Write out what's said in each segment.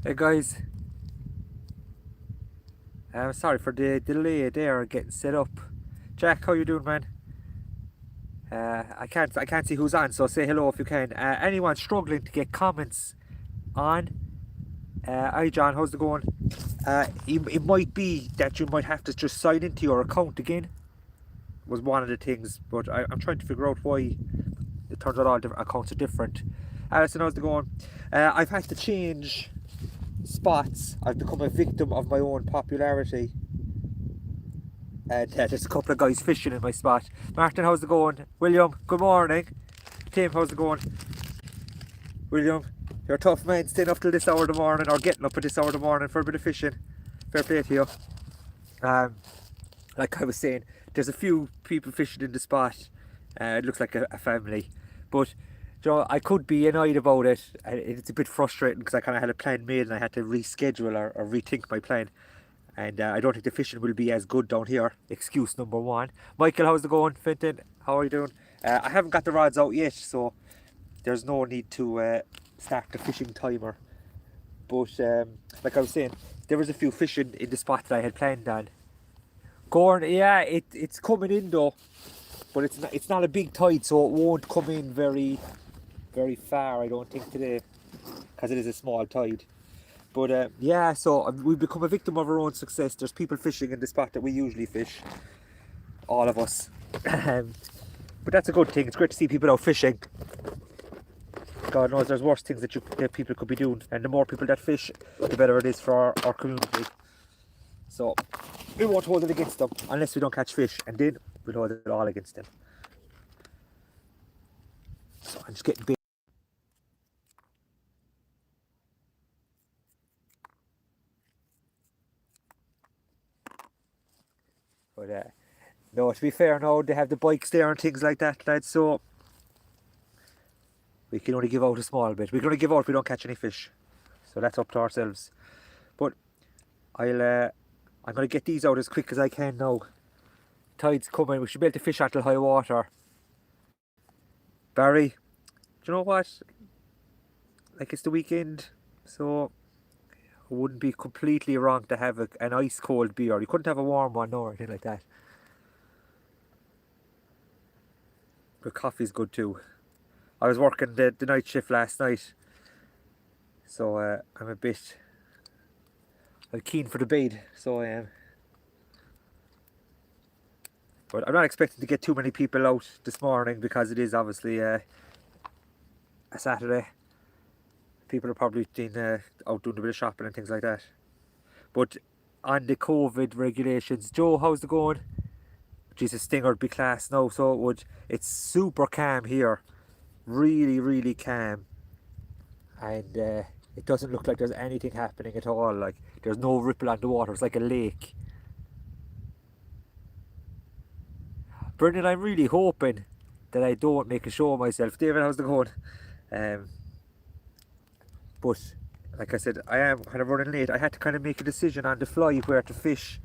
Hey guys, sorry for the delay there getting set up. Jack, how you doing, man? I can't see who's on, so say hello if you can. Anyone struggling to get comments on? Hi John, how's it going? It might be that you might have to just sign into your account again. Was one of the things, but I'm trying to figure out why it turns out all different accounts are different. Alison, how's it going? I've had to change spots. I've become a victim of my own popularity. And there's a couple of guys fishing in my spot. Martin, how's it going? William, good morning. Tim, how's it going? William, you're a tough man staying up till this hour of the morning or getting up at this hour of the morning for a bit of fishing. Fair play to you. Um, like I was saying, there's a few people fishing in the spot. It looks like a family. But Joe, I could be annoyed about it. It's a bit frustrating because I kind of had a plan made and I had to reschedule or rethink my plan. And I don't think the fishing will be as good down here. Excuse number one. Michael, how's it going? Finton, how are you doing? I haven't got the rods out yet, so there's no need to start the fishing timer. But like I was saying, there was a few fishing in the spot that I had planned on. Corn, yeah, it's coming in though, but it's not a big tide, so it won't come in very far. I don't think today, because it is a small tide. But yeah, so we've become a victim of our own success. There's people fishing in the spot that we usually fish, all of us. But that's a good thing. It's great to see people out fishing. God knows there's worse things that people could be doing, and the more people that fish, the better it is for our community. So we won't hold it against them unless we don't catch fish, and then we'll hold it all against them. So I'm just getting big. But no, to be fair, no, they have the bikes there and things like that, lads. So we can only give out a small bit. We can only give out if we don't catch any fish. So that's up to ourselves. But I'm gonna get these out as quick as I can now. Tide's coming. We should be able to fish until high water. Barry, do you know what? Like, it's the weekend, so it wouldn't be completely wrong to have an ice cold beer. You couldn't have a warm one or anything like that. But coffee's good too. I was working the night shift last night, so I'm keen for the bed, so I am. But I'm not expecting to get too many people out this morning because it is obviously a Saturday. People are probably been out doing a bit of shopping and things like that. But on the COVID regulations, Joe, how's it going? Jesus, Stinger would be class now, so it would. It's super calm here, really calm, and it doesn't look like there's anything happening at all. Like, there's no ripple on the water. It's like a lake. Brendan, I'm really hoping that I don't make a show of myself. David, how's it going? Um, but like I said, I am kind of running late. I had to kind of make a decision on the fly where to fish,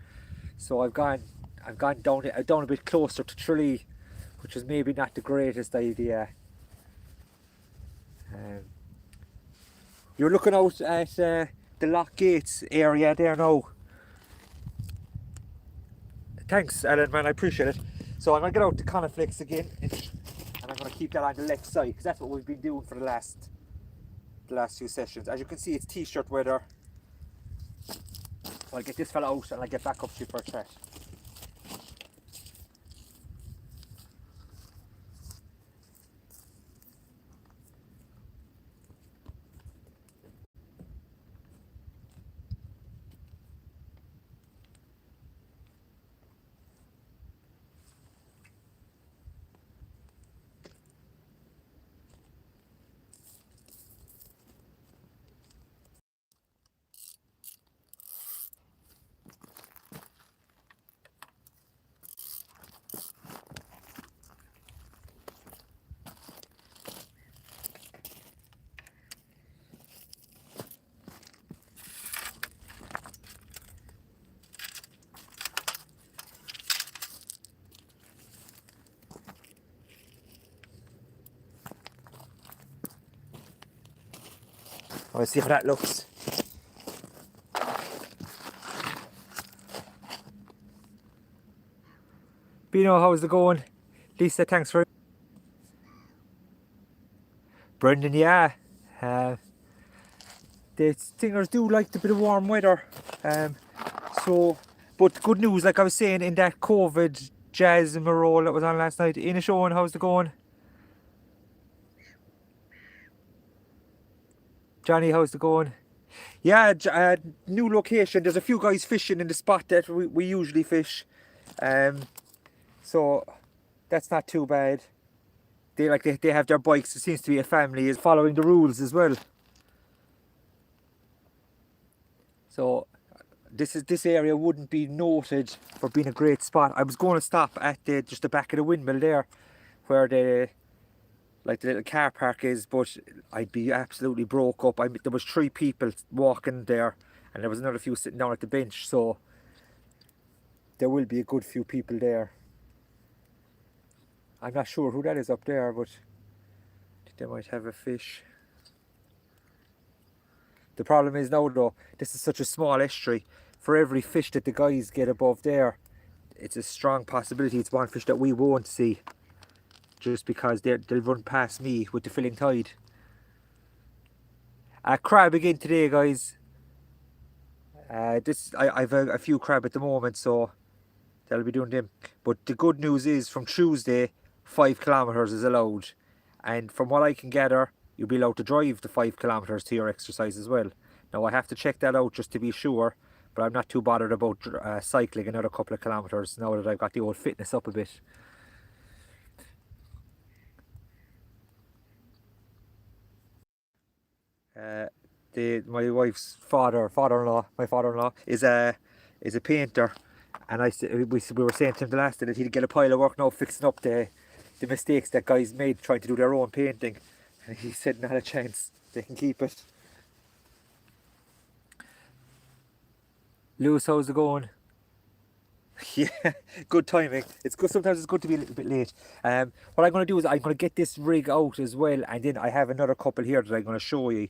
so I've gone down a bit closer to Tralee, which is maybe not the greatest idea. Um, you're looking out at the Lock Gates area there now. Thanks, Alan, man, I appreciate it. So I'm gonna get out the Conflicts again, and I'm gonna keep that on the left side because that's what we've been doing for the last few sessions. As you can see, it's t-shirt weather. So I'll get this fella out and I'll get back up to you for a chat. Let's see how that looks. Bino, how's it going? Lisa, thanks for... Brendan, yeah. The stingers do like the bit of warm weather. So, but good news, like I was saying in that COVID jazz roll that was on last night. Inish Owen, how's it going? Johnny, how's it going? Yeah, new location. There's a few guys fishing in the spot that we usually fish. So that's not too bad. They have their bikes. It seems to be a family is following the rules as well. So this area wouldn't be noted for being a great spot. I was going to stop at just the back of the windmill there, where the little car park is, but I'd be absolutely broke up. There was 3 people walking there, and there was another few sitting down at the bench. So there will be a good few people there. I'm not sure who that is up there, but they might have a fish. The problem is now though, this is such a small estuary. For every fish that the guys get above there, it's a strong possibility it's one fish that we won't see, just because they'll run past me with the filling tide. Crab again today, guys. I've a few crab at the moment, so they'll be doing them. But the good news is, from Tuesday, 5 kilometers is allowed, and from what I can gather, you'll be allowed to drive the 5 kilometers to your exercise as well. Now I have to check that out just to be sure, but I'm not too bothered about cycling another couple of kilometers now that I've got the old fitness up a bit. My wife's father-in-law, my father-in-law is a painter, and we were saying to him the last day that he'd get a pile of work now fixing up the mistakes that guys made trying to do their own painting, and he said not a chance, they can keep it. Lewis, how's it going? Yeah, good timing. It's good. Sometimes it's good to be a little bit late. What I'm going to do is I'm going to get this rig out as well, and then I have another couple here that I'm going to show you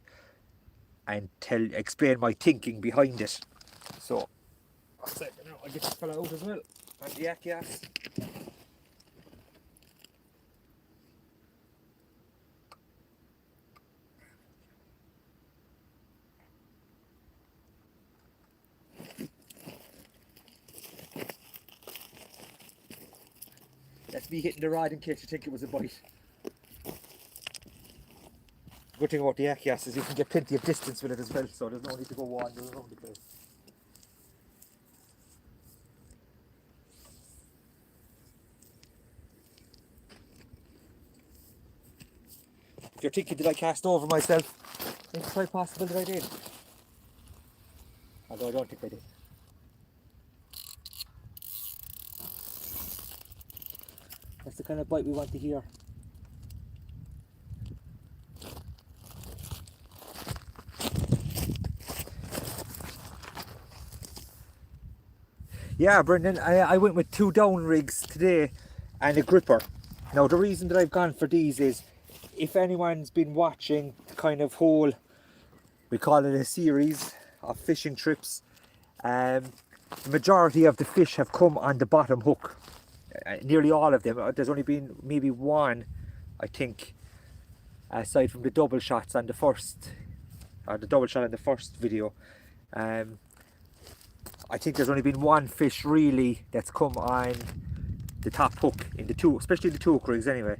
and explain my thinking behind it. So, I'll get this fella out as well. And the yak-yaks. That's me hitting the rod in case you think it was a bite. The good thing about the yak-yaks is you can get plenty of distance with it as well, so there's no need to go wandering around the place. If you're thinking, did I cast over myself? It's quite possible that I did. Although I don't think I did. That's the kind of bite we want to hear. Yeah, Brendan, I went with 2 down rigs today and a gripper. Now the reason that I've gone for these is, if anyone's been watching the kind of whole, we call it a series of fishing trips, the majority of the fish have come on the bottom hook. Nearly all of them. There's only been maybe one, I think, aside from the double shots on the first, or the double shot on the first video. I think there's only been one fish really that's come on the top hook in the two, especially the 2 hook rigs anyway.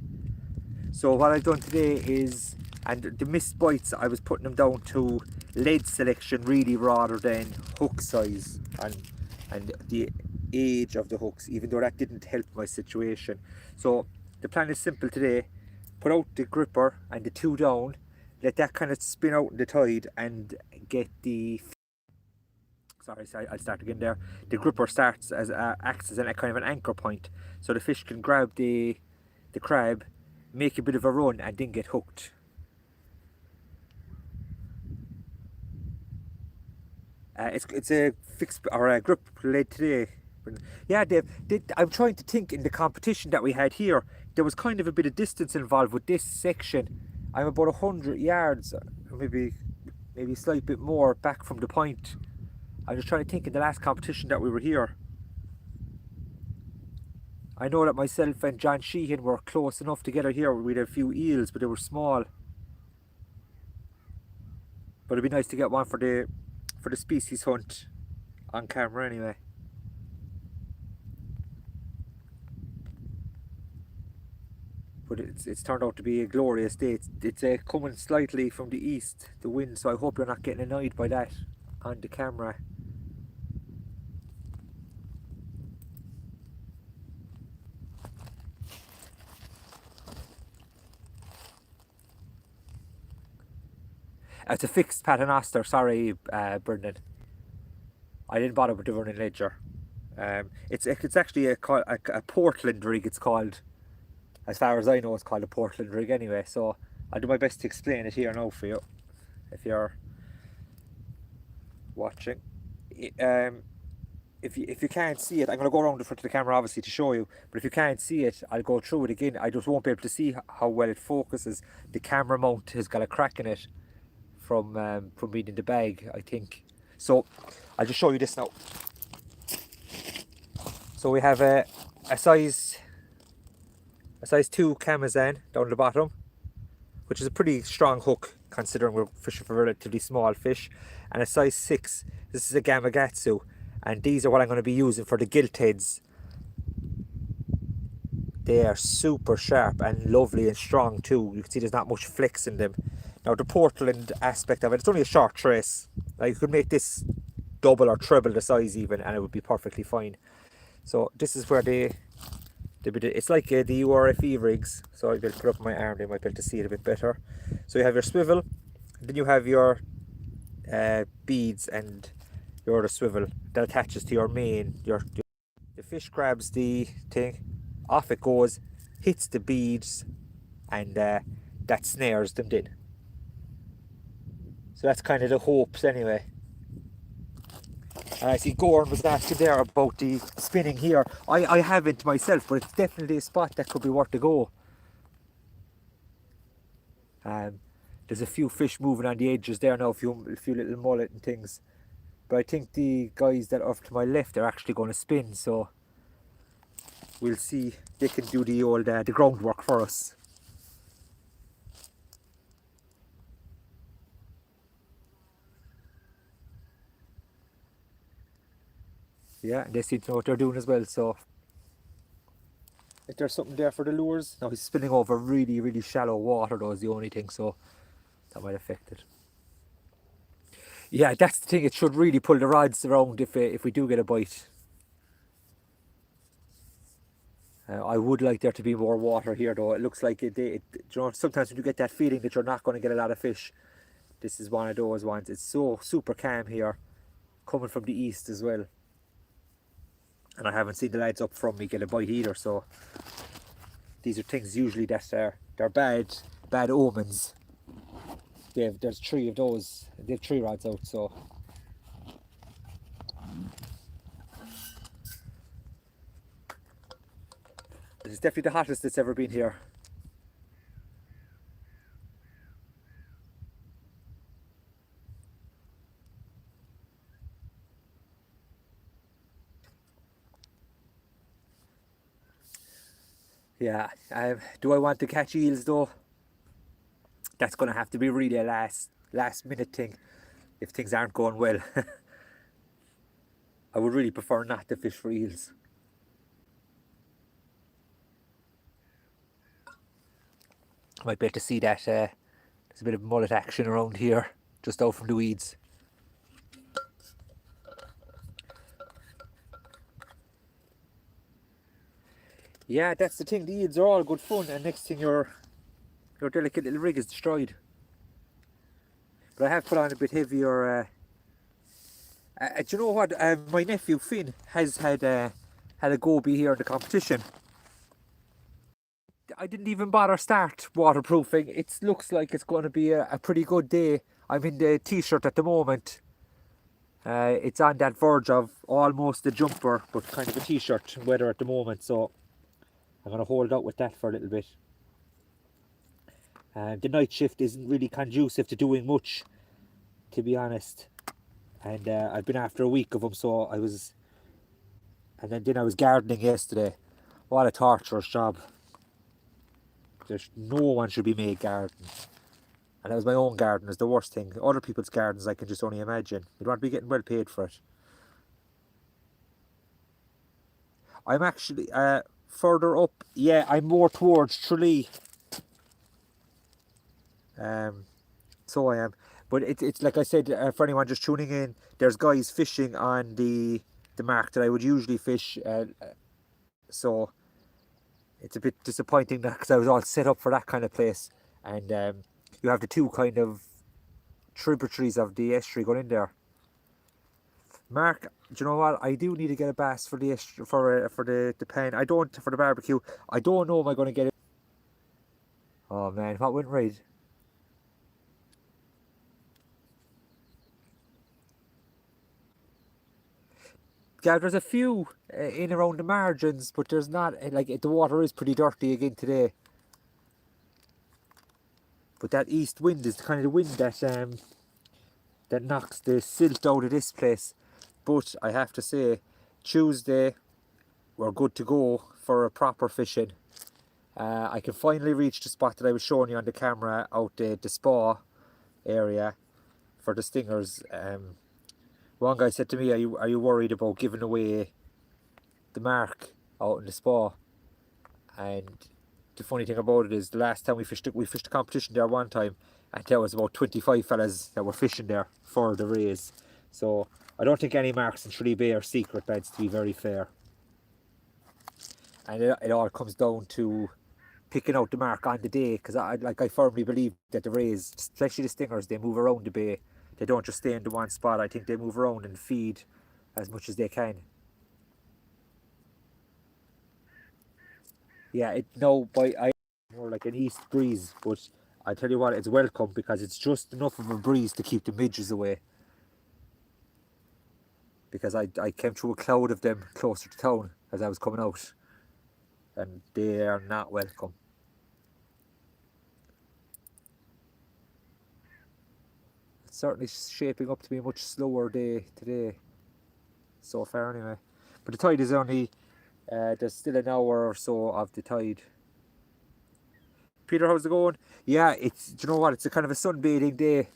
So what I've done today is, and the missed bites, I was putting them down to lead selection really rather than hook size and the age of the hooks, even though that didn't help my situation. So the plan is simple today: put out the gripper and the 2 down, let that kind of spin out in the tide and get the, sorry, I'll start again there. The gripper starts as acts as a kind of an anchor point, so the fish can grab the crab, make a bit of a run, and then get hooked. It's a fixed or a grip lead today. Yeah, Dave. I'm trying to think, in the competition that we had here, there was kind of a bit of distance involved with this section. I'm about 100 yards, maybe a slight bit more back from the point. I'm just trying to think, in the last competition that we were here, I know that myself and John Sheehan were close enough together here. We had a few eels, but they were small. But it'd be nice to get one for the species hunt on camera anyway. But it's turned out to be a glorious day. It's coming slightly from the east, the wind, so I hope you're not getting annoyed by that on the camera. It's a fixed paternoster, sorry, Brendan. I didn't bother with the running ledger. It's actually a Portland rig, it's called. As far as I know, it's called a Portland rig anyway, so I'll do my best to explain it here now for you, if you're watching. If you can't see it, I'm going to go around in front of the camera obviously to show you, but if you can't see it, I'll go through it again. I just won't be able to see how well it focuses. The camera mount has got a crack in it from being in the bag, I think. So I'll just show you this now. So we have a size 2 Camazan down the bottom, which is a pretty strong hook considering we're fishing for relatively small fish, and a size 6. This is a Gamakatsu, and these are what I'm going to be using for the gilt heads. They are super sharp and lovely and strong too. You can see there's not much flex in them. Now the Portland aspect of it, it's only a short trace. Like, you could make this double or treble the size even, and it would be perfectly fine. So this is where it's like the URFE rigs, so I'll be able to put it up on my arm, they might be able to see it a bit better. So you have your swivel, then you have your beads and your other swivel that attaches to your main. The fish grabs the thing, off it goes, hits the beads, and that snares them in. So that's kind of the hopes anyway. I see Gordon was asking there about the spinning here. I haven't myself, but it's definitely a spot that could be worth a go. There's a few fish moving on the edges there now, a few little mullet and things. But I think the guys that are off to my left are actually going to spin, so we'll see. They can do the old the groundwork for us. Yeah, they seem to know what they're doing as well, so if there's something there for the lures. Now he's spinning over really, really shallow water though, is the only thing, so that might affect it. Yeah, that's the thing, it should really pull the rods around if we do get a bite. I would like there to be more water here though. It looks like you know, sometimes when you get that feeling that you're not going to get a lot of fish, this is one of those ones. It's so super calm here, coming from the east as well. And I haven't seen the lads up from me get a bite either, so these are things usually that they're bad omens. There's 3 of those. They have 3 rods out, so it's definitely the hottest it's ever been here. Yeah, do I want to catch eels though? That's going to have to be really a last minute thing if things aren't going well. I would really prefer not to fish for eels. Might be able to see that there's a bit of mullet action around here, just out from the weeds. Yeah, that's the thing, the eels are all good fun, and next thing your delicate little rig is destroyed. But I have put on a bit heavier. Do you know what? My nephew Finn has had a goby here in the competition. I didn't even bother start waterproofing. It looks like it's going to be a pretty good day. I'm in the t-shirt at the moment. It's on that verge of almost a jumper, but kind of a t-shirt weather at the moment, so I'm going to hold out with that for a little bit. The night shift isn't really conducive to doing much, to be honest. And I've been after a week of them, so I was... And then I was gardening yesterday. What a torturous job. There's no one should be made garden. And that was my own garden is the worst thing. Other people's gardens I can just only imagine. You'd want to be getting well paid for it. I'm actually further up. Yeah, I'm more towards Tralee. So I am. But it's like I said, for anyone just tuning in, there's guys fishing on the mark that I would usually fish. So it's a bit disappointing because I was all set up for that kind of place. And you have the two kind of tributaries of the estuary going in there. Mark, do you know what? I do need to get a bass for the for the pen. I don't for the barbecue. I don't know if I'm going to get it. Oh man, what went right? Yeah, there's a few in around the margins, but there's not like the water is pretty dirty again today. But that east wind is kind of the wind that knocks the silt out of this place. But I have to say, Tuesday we're good to go for a proper fishing. I can finally reach the spot that I was showing you on the camera out the spa area for the stingers. One guy said to me, are you worried about giving away the mark out in the spa? And the funny thing about it is the last time we fished a competition there one time, and there was about 25 fellas that were fishing there for the raise. So I don't think any marks in Tralee Bay are secret beds, to be very fair. And it all comes down to picking out the mark on the day, because I firmly believe that the rays, especially the stingers, they move around the bay. They don't just stay in the one spot. I think they move around and feed as much as they can. Yeah, I more like an east breeze, but I tell you what, it's welcome because it's just enough of a breeze to keep the midges away. Because I came through a cloud of them closer to town as I was coming out, and they are not welcome. It's certainly shaping up to be a much slower day today, so far anyway. But the tide is only, there's still an hour or so of the tide. Peter, how's it going? Yeah, do you know what? It's a kind of a sunbathing day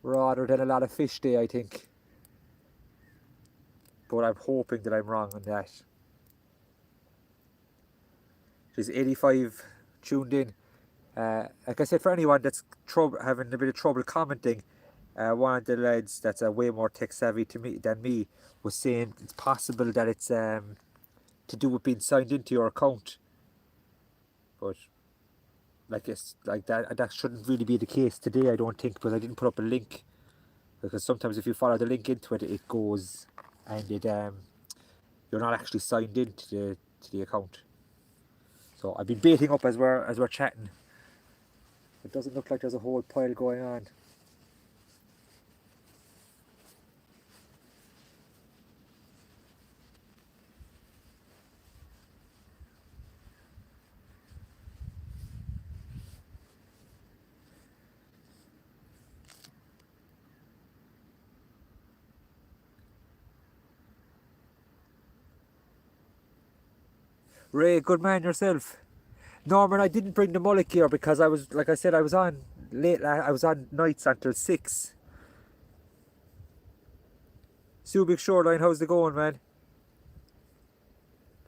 rather than a lot of fish day, I think. But I'm hoping that I'm wrong on that. She's 85 tuned in. Like I said, for anyone that's having a bit of trouble commenting, one of the lads that's way more tech savvy than me was saying it's possible that it's to do with being signed into your account. But like that shouldn't really be the case today, I don't think, because I didn't put up a link. Because sometimes if you follow the link into it, it goes and you're not actually signed into the account. So I've been baiting up as we're chatting. It doesn't look like there's a whole pile going on. Ray, good man yourself. Norman, I didn't bring the mullet gear because I was, like I said, I was on late. I was on nights until 6. Subic Shoreline, how's it going, man?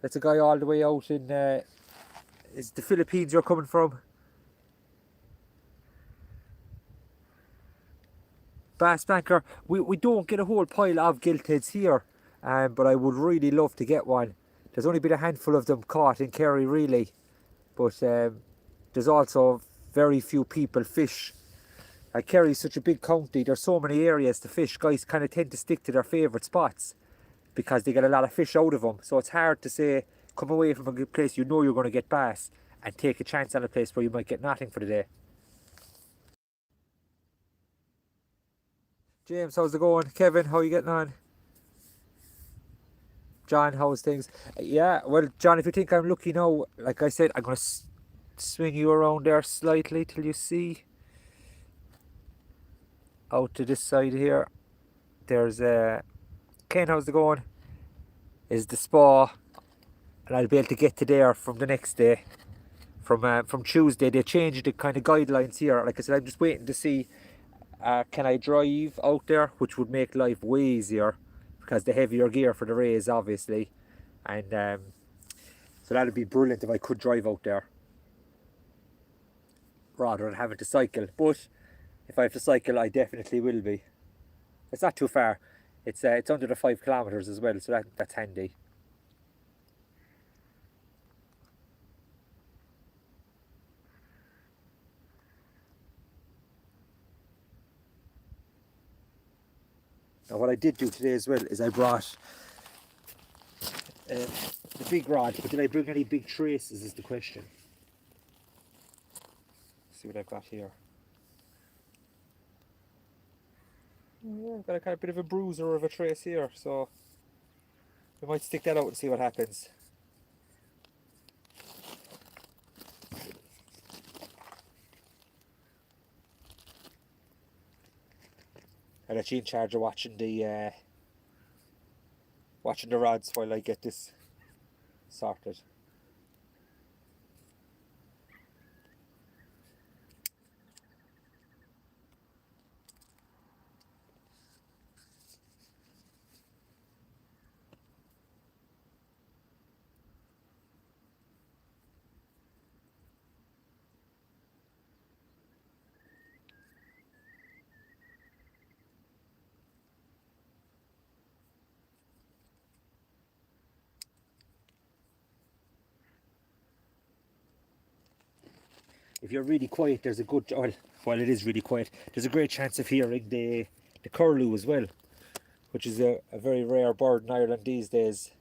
That's a guy all the way out in. Is the Philippines you're coming from? Bass Banker, we don't get a whole pile of giltheads here, but I would really love to get one. There's only been a handful of them caught in Kerry, really, but there's also very few people fish. Kerry's such a big county, there's so many areas to fish. Guys kind of tend to stick to their favourite spots because they get a lot of fish out of them. So it's hard to say, come away from a good place you know you're going to get bass and take a chance on a place where you might get nothing for the day. James, how's it going? Kevin, how are you getting on? John, how's things? Yeah, well, John, if you think I'm lucky now, like I said, I'm going to swing you around there slightly till you see out to this side here. There's Ken, how's it going? Is the spa. and I'll be able to get to there from the next day. From Tuesday, they changed the kind of guidelines here. Like I said, I'm just waiting to see can I drive out there, which would make life way easier because the heavier gear for the race, obviously, and so that'd be brilliant if I could drive out there rather than having to cycle. But if I have to cycle, I definitely will be. It's not too far. It's under the 5 kilometers as well, so that's handy. Now what I did do today as well is I brought the big rod, but did I bring any big traces is the question. Let's see what I've got here. Yeah, I've got a kind of bit of a bruiser of a trace here, so we might stick that out and see what happens. I'll let you in charge of watching the rods while I get this sorted. If you're really quiet, there's a good, well, while it is really quiet, there's a great chance of hearing the curlew as well, which is a very rare bird in Ireland these days.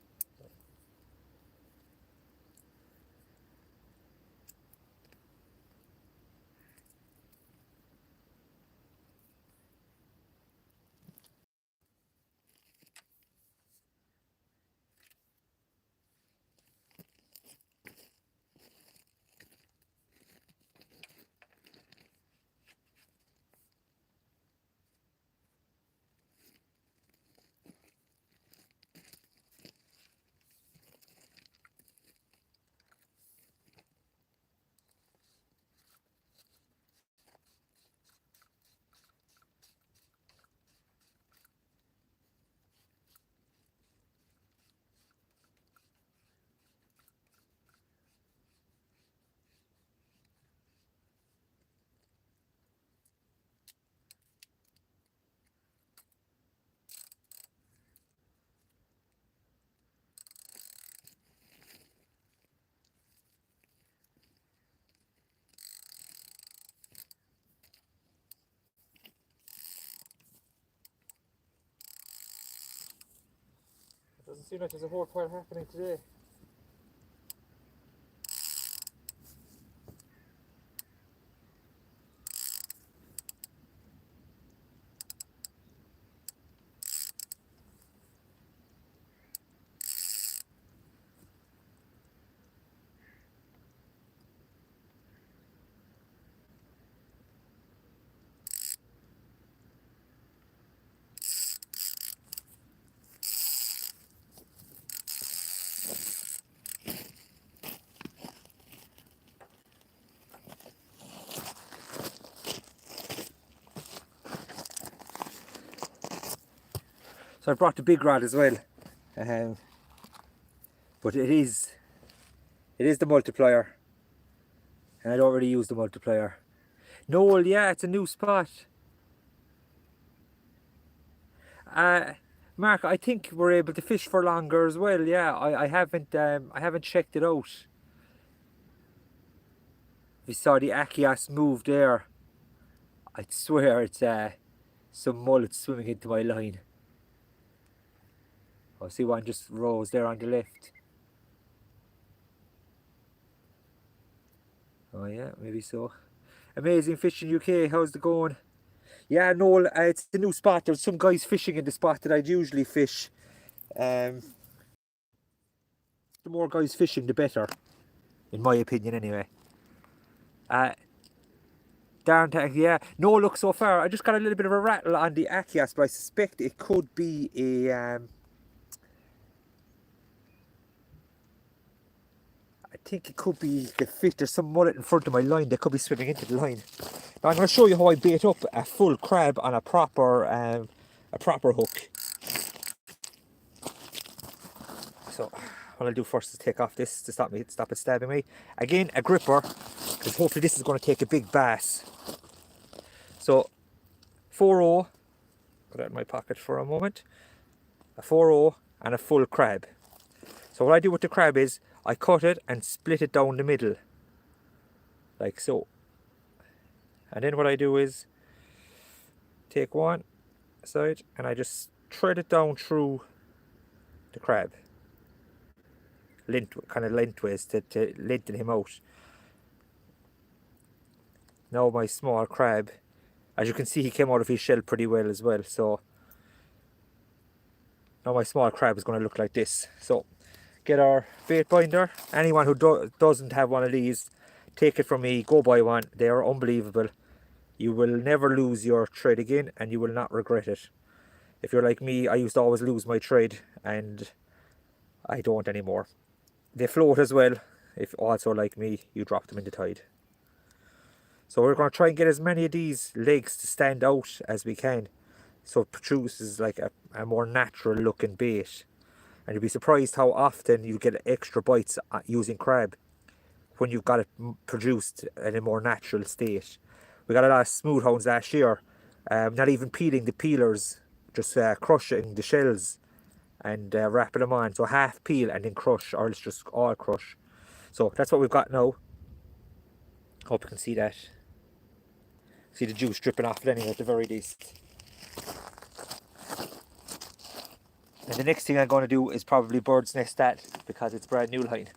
It doesn't seem like there's a whole pile happening today. So I brought the big rod as well, but it is the multiplier, and I don't really use the multiplier. Noel, yeah, it's a new spot. Mark, I think we're able to fish for longer as well. Yeah, I haven't checked it out. We saw the Akias move there. I swear it's some mullets swimming into my line. I see one just rose there on the left. Oh yeah, maybe so. Amazing Fishing UK, how's it going? Yeah, Noel, it's the new spot. There's some guys fishing in the spot that I'd usually fish. The more guys fishing, the better, in my opinion, anyway. Darn, yeah. No look so far. I just got a little bit of a rattle on the Akias, but I suspect it could be a think it could be the fit. There's some mullet in front of my line. They could be swimming into the line. Now I'm going to show you how I bait up a full crab on a proper hook. So what I'll do first is take off this to stop it stabbing me. Again, a gripper, because hopefully this is going to take a big bass. So 4-0, put that in my pocket for a moment. A 4-0 and a full crab. So what I do with the crab is I cut it and split it down the middle, like so. And then what I do is take one side and I just thread it down through the crab, kind of lengthways to lengthen him out. Now my small crab, as you can see, he came out of his shell pretty well as well. So now my small crab is going to look like this. So get our bait binder. Anyone who doesn't have one of these, take it from me, go buy one. They are unbelievable. You will never lose your thread again, and you will not regret it. If you're like me, I used to always lose my thread, and I don't anymore. They float as well. If also like me, you drop them in the tide. So we're going to try and get as many of these legs to stand out as we can, so it produces like a more natural looking bait. And you'll be surprised how often you get extra bites using crab when you've got it produced in a more natural state. We got a lot of smooth hounds last year, not even peeling the peelers, just crushing the shells and wrapping them on. So half peel and then crush, or it's just all crush. So that's what we've got now. Hope you can see that. See the juice dripping off it anyway at the very least. And the next thing I'm going to do is probably bird's nest that, because it's brand new line.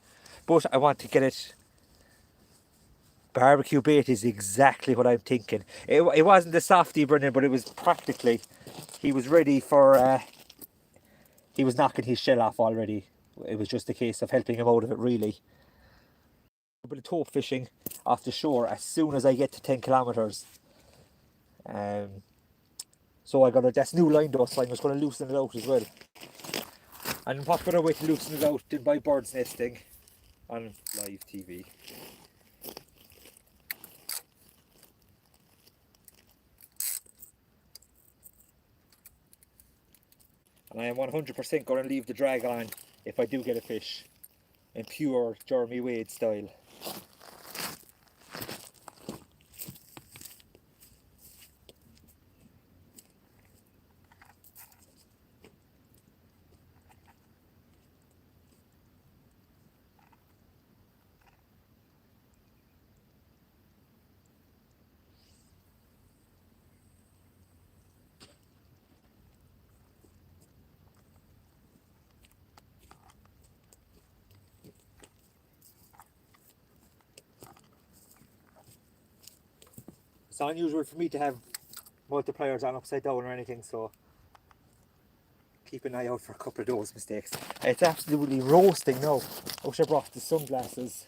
But I want to get it. Barbecue bait is exactly what I'm thinking. It wasn't the softy, Brendan, but it was practically. He was ready for. He was knocking his shell off already. It was just a case of helping him out of it, really. A bit of tope fishing off the shore as soon as I get to 10 kilometers. So I got that's new line though, so I'm just going to loosen it out as well. And what better way to loosen it out than by bird's nesting on live TV. And I am 100% going to leave the drag on if I do get a fish, in pure Jeremy Wade style. It's not unusual for me to have multipliers on upside down or anything, so keep an eye out for a couple of those mistakes. It's absolutely roasting now. I wish I brought the sunglasses.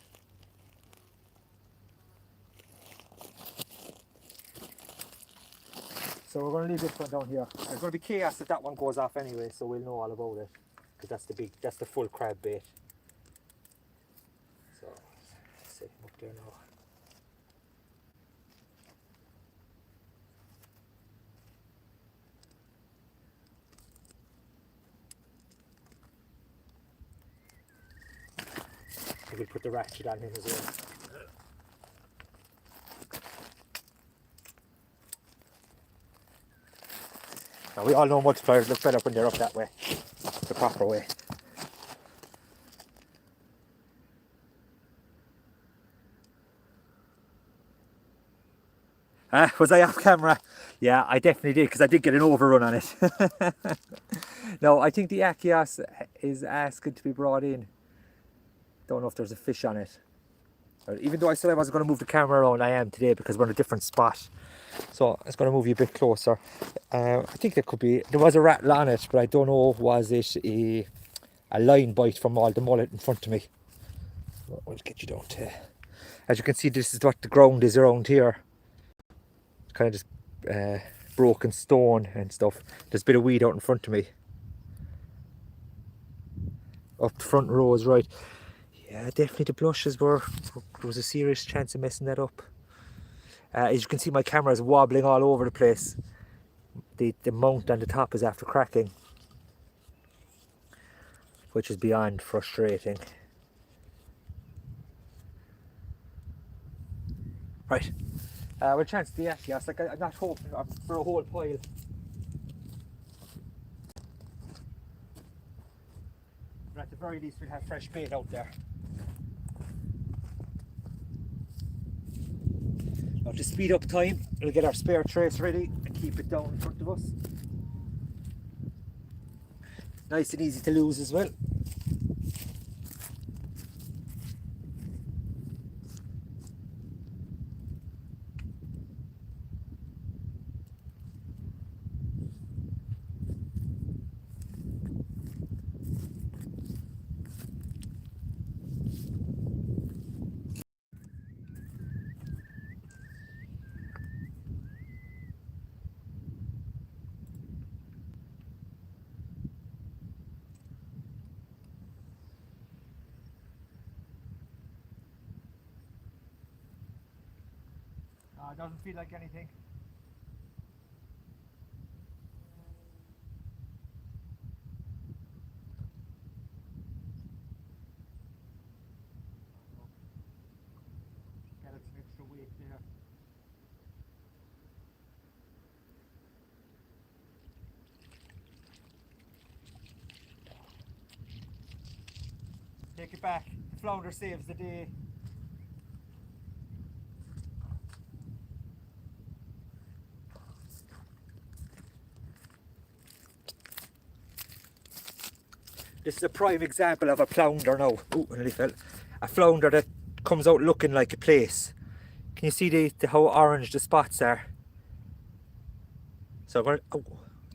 So we're going to leave this one down here. There's going to be chaos if that one goes off anyway, so we'll know all about it, because that's the full crab bait. So set him up there now. We'll put the ratchet on him as well. Now we all know multipliers look better when they're up that way, the proper way. Was I off camera? Yeah, I definitely did, because I did get an overrun on it. No, I think the Achios is asking to be brought in. Don't know if there's a fish on it. Even though I said I wasn't going to move the camera around, I am today because we're in a different spot. So it's going to move you a bit closer. I think there was a rattle on it, but I don't know, was it a line bite from all the mullet in front of me. We'll get you down to. As you can see, this is what the ground is around here. Kind of just broken stone and stuff. There's a bit of weed out in front of me. Up the front row is right. Yeah, definitely the blushes there was a serious chance of messing that up. As you can see, my camera is wobbling all over the place. The mount on the top is after cracking, which is beyond frustrating. Right, we'll chance the yes, like I'm not hoping for a whole pile. But at the very least we'll have fresh bait out there. Now to speed up time, we'll get our spare trace ready and keep it down in front of us. Nice and easy to lose as well. Doesn't feel like anything. Got some extra weight there. Take it back. The flounder saves the day. This is a prime example of a flounder now. Ooh, I nearly fell. A flounder that comes out looking like a plaice. Can you see how orange the spots are? So I'm going to, oh,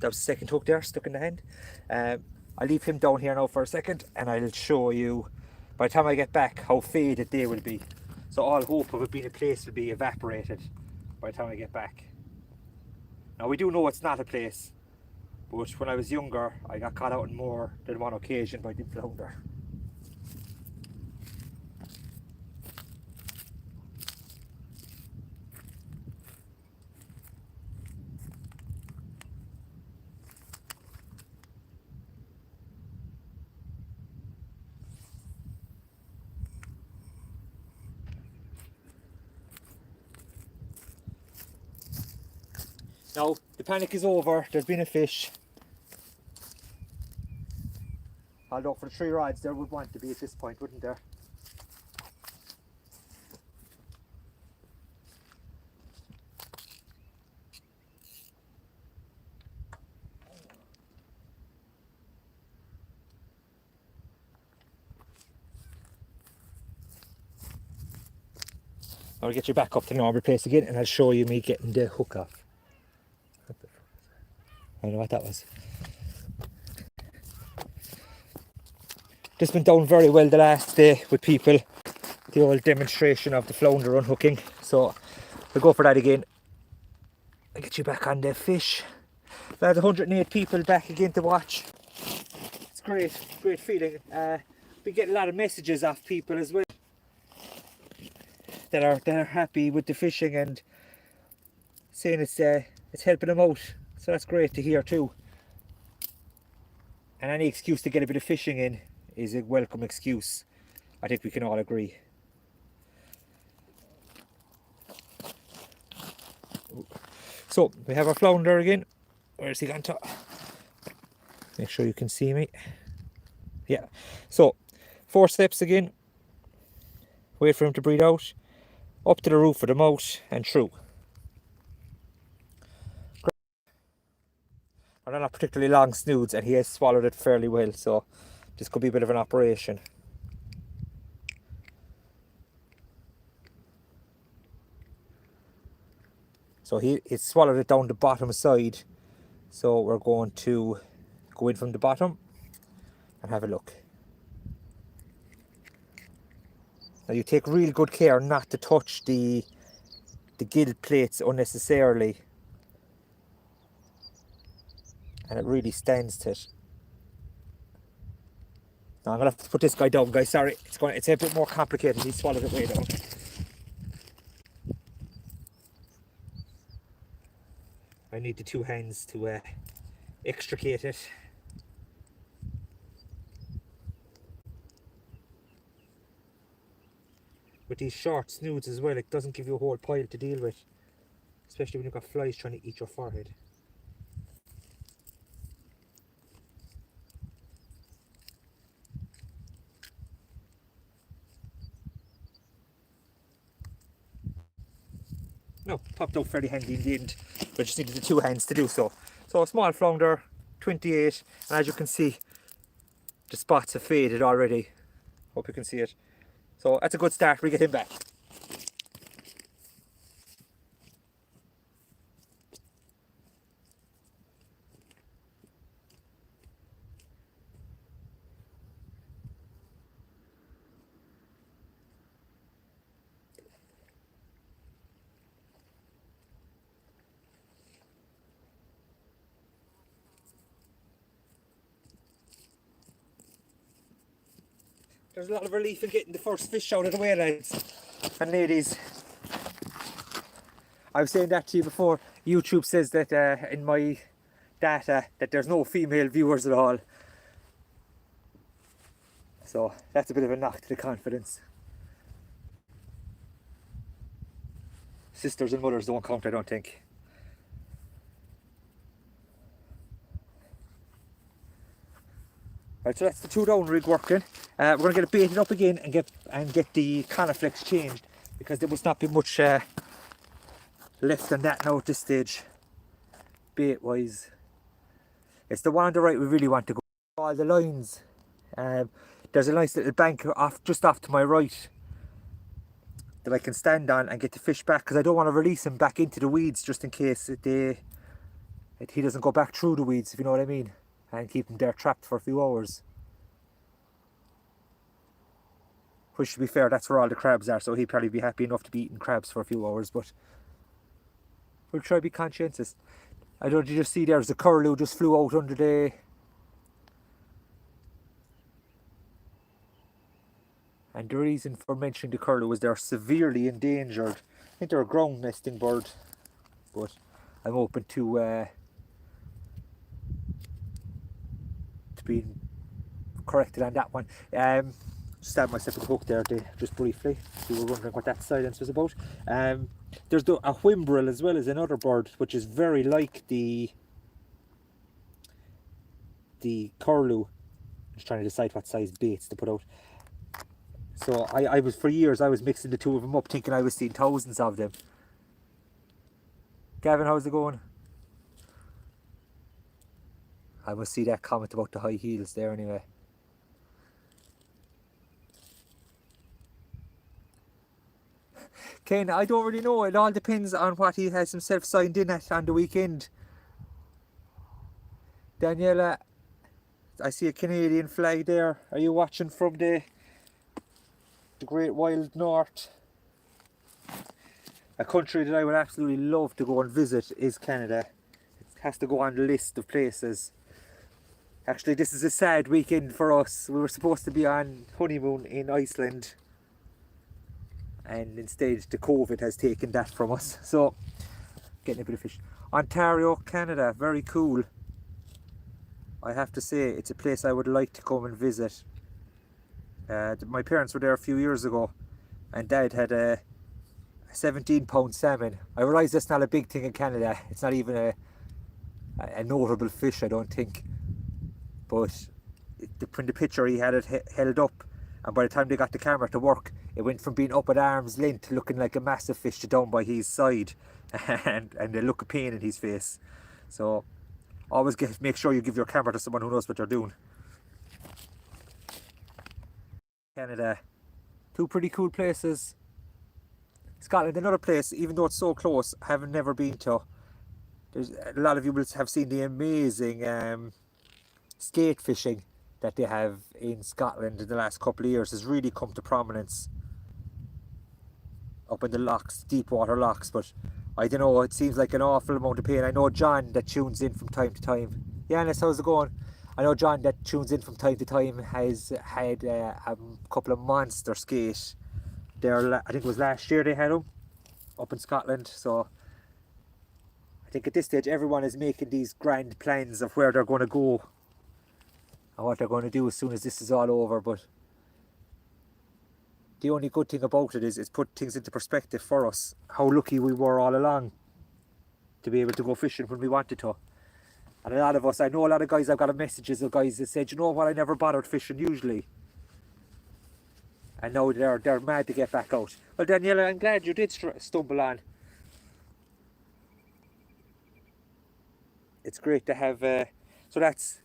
that was the second hook there, stuck in the hand. I'll leave him down here now for a second and I'll show you by the time I get back how faded they will be. So all hope of it being a plaice will be evaporated by the time I get back. Now we do know it's not a plaice, but when I was younger I got caught out on more than one occasion by the flounder. Now the panic is over, there's been a fish. Although for the 3 rods there would want to be at this point, wouldn't there? I'll get you back up to the normal place again and I'll show you me getting the hook off. I don't know what that was. This went down very well the last day with people. The old demonstration of the flounder unhooking. So we'll go for that again. I'll get you back on the fish. There's 108 people back again to watch. It's great, great feeling. We get a lot of messages off people as well that are happy with the fishing and saying it's helping them out. So that's great to hear too. And any excuse to get a bit of fishing in is a welcome excuse. I think we can all agree. So we have our flounder again. Where's he gone to? Make sure you can see me. Yeah. So 4 steps again. Wait for him to breathe out. Up to the roof of the mouth and through. They're not particularly long snoods and he has swallowed it fairly well, so this could be a bit of an operation. So he's swallowed it down the bottom side, so we're going to go in from the bottom and have a look. Now you take real good care not to touch the gill plates unnecessarily, and it really stands to it. Now I'm gonna have to put this guy down, guys. Sorry, it's a bit more complicated. He swallowed it way down. I need the two hands to extricate it. With these short snoods as well, it doesn't give you a whole pile to deal with, especially when you've got flies trying to eat your forehead. No, popped out fairly handy in the end, but I just needed the two hands to do so. So a small flounder, 28, and as you can see, the spots have faded already. Hope you can see it. So that's a good start. We get him back. There's a lot of relief in getting the first fish out of the way, lads and ladies. I was saying that to you before. YouTube says that in my data that there's no female viewers at all. So that's a bit of a knock to the confidence. Sisters and mothers don't count, I don't think. Right, so that's the 2 down rig working. We're going to get it baited up again and get the Coniflex changed, because there must not be much left on that now at this stage, bait wise. It's the one on the right we really want to go. All the lines. There's a nice little bank just off to my right that I can stand on and get the fish back, because I don't want to release him back into the weeds just in case he doesn't go back through the weeds, if you know what I mean, and keep him there trapped for a few hours. Which, to be fair, that's where all the crabs are, so he'd probably be happy enough to be eating crabs for a few hours, but we'll try to be conscientious. I don't know, did you just see there's a curlew just flew out under the... And the reason for mentioning the curlew is they're severely endangered. I think they're a ground nesting bird, but I'm open to being corrected on that one. Stabbed myself with a hook there just briefly. You were wondering what that silence was about. There's a whimbrel as well as another bird, which is very like the curlew. I'm just trying to decide what size baits to put out. So I was, for years, I was mixing the two of them up, thinking I was seeing thousands of them. Gavin, how's it going? I must see that comment about the high heels there anyway. Ken, I don't really know. It all depends on what he has himself signed in at on the weekend. Daniela, I see a Canadian flag there. Are you watching from the Great Wild North? A country that I would absolutely love to go and visit is Canada. It has to go on the list of places. Actually, this is a sad weekend for us. We were supposed to be on honeymoon in Iceland, and instead the COVID has taken that from us. So, getting a bit of fish. Ontario, Canada, very cool. I have to say, it's a place I would like to come and visit. My parents were there a few years ago, and Dad had a 17-pound salmon. I realise that's not a big thing in Canada. It's not even a notable fish, I don't think. But from the picture, he had it held up, and by the time they got the camera to work, it went from being up at arm's length, looking like a massive fish, to down by his side, and the look of pain in his face. So always make sure you give your camera to someone who knows what they're doing. Canada, two pretty cool places. Scotland, another place, even though it's so close, I have never been to. There's a lot of you will have seen the amazing skate fishing that they have in Scotland in the last couple of years. Has really come to prominence up in the locks, deep water locks, but I don't know, it seems like an awful amount of pain. I know John that tunes in from time to time. Yanis, how's it going? I know John that tunes in from time to time has had a couple of monster skate there. I think it was last year they had them up in Scotland. So I think at this stage everyone is making these grand plans of where they're going to go and what they're going to do as soon as this is all over. But the only good thing about it is it's put things into perspective for us, how lucky we were all along to be able to go fishing when we wanted to. And a lot of us, I know a lot of guys, I've got messages of guys that said, you know what, I never bothered fishing usually. And now they're mad to get back out. Well, Daniela, I'm glad you did stumble on. It's great to have, so that's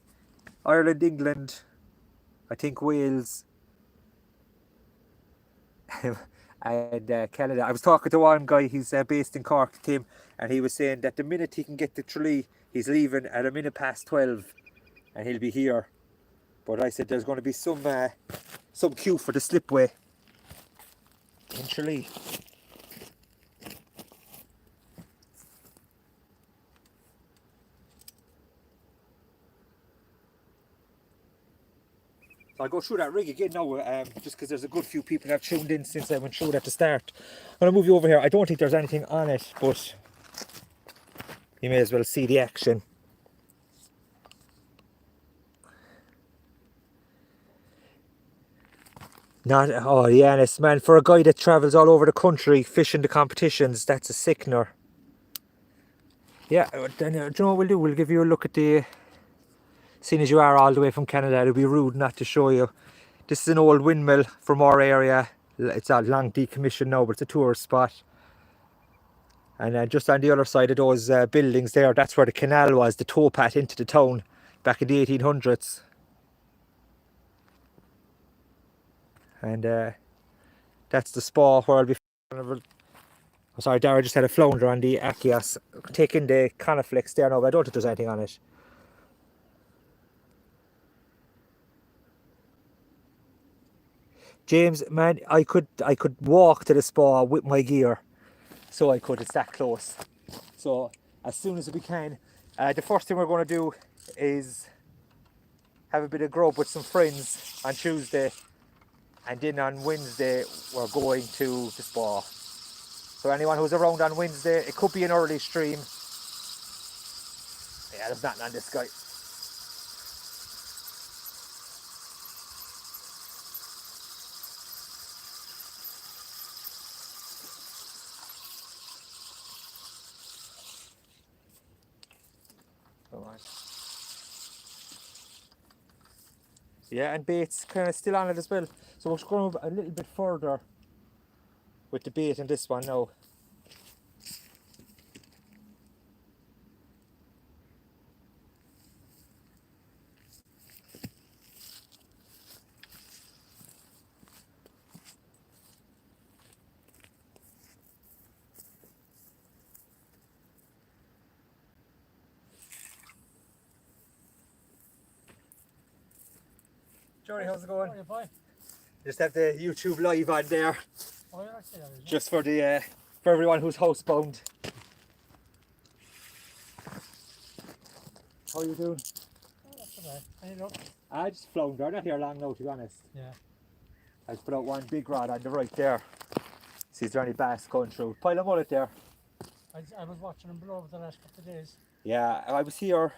Ireland, England, I think Wales, and Canada. I was talking to one guy, he's based in Cork, Tim, and he was saying that the minute he can get to Tralee, he's leaving at 12:15 and he'll be here. But I said there's going to be some queue for the slipway in Tralee. So I'll go through that rig again now, just because there's a good few people have tuned in since I went through it at the start. I'm going to move you over here. I don't think there's anything on it, but you may as well see the action. Oh Yanis, man, for a guy that travels all over the country fishing the competitions, that's a sickener. Yeah, then, do you know what we'll do? We'll give you a look at the... Seeing as you are all the way from Canada, it'll be rude not to show you. This is an old windmill from our area. It's a long decommissioned now, but it's a tourist spot. And just on the other side of those buildings there, that's where the canal was, the towpath into the town back in the 1800s. And that's the spa where I'll be... Oh, sorry, Dara just had a flounder on the Achios. Taking the Coniflex there now, but I don't think there's anything on it. James, man, I could walk to the spa with my gear. So I could, it's that close. So as soon as we can, the first thing we're going to do is have a bit of grub with some friends on Tuesday, and then on Wednesday we're going to the spa. So anyone who's around on Wednesday, it could be an early stream. Yeah, there's nothing on this guy. Yeah, and bait's kind of still on it as well. So we're going a little bit further with the bait in this one now. Johnny, how's it going? Oh, you're fine. Just have the YouTube live on there. Oh, you're actually on it, Just for the for everyone who's housebound. How are you doing? oh, that's all right. Any luck? I just flounder, not here long now to be honest. Yeah. I just put out one big rod on the right there. See, is there any bass going through? Pile of mullet there. I was watching them below the last couple of days. Yeah, I was here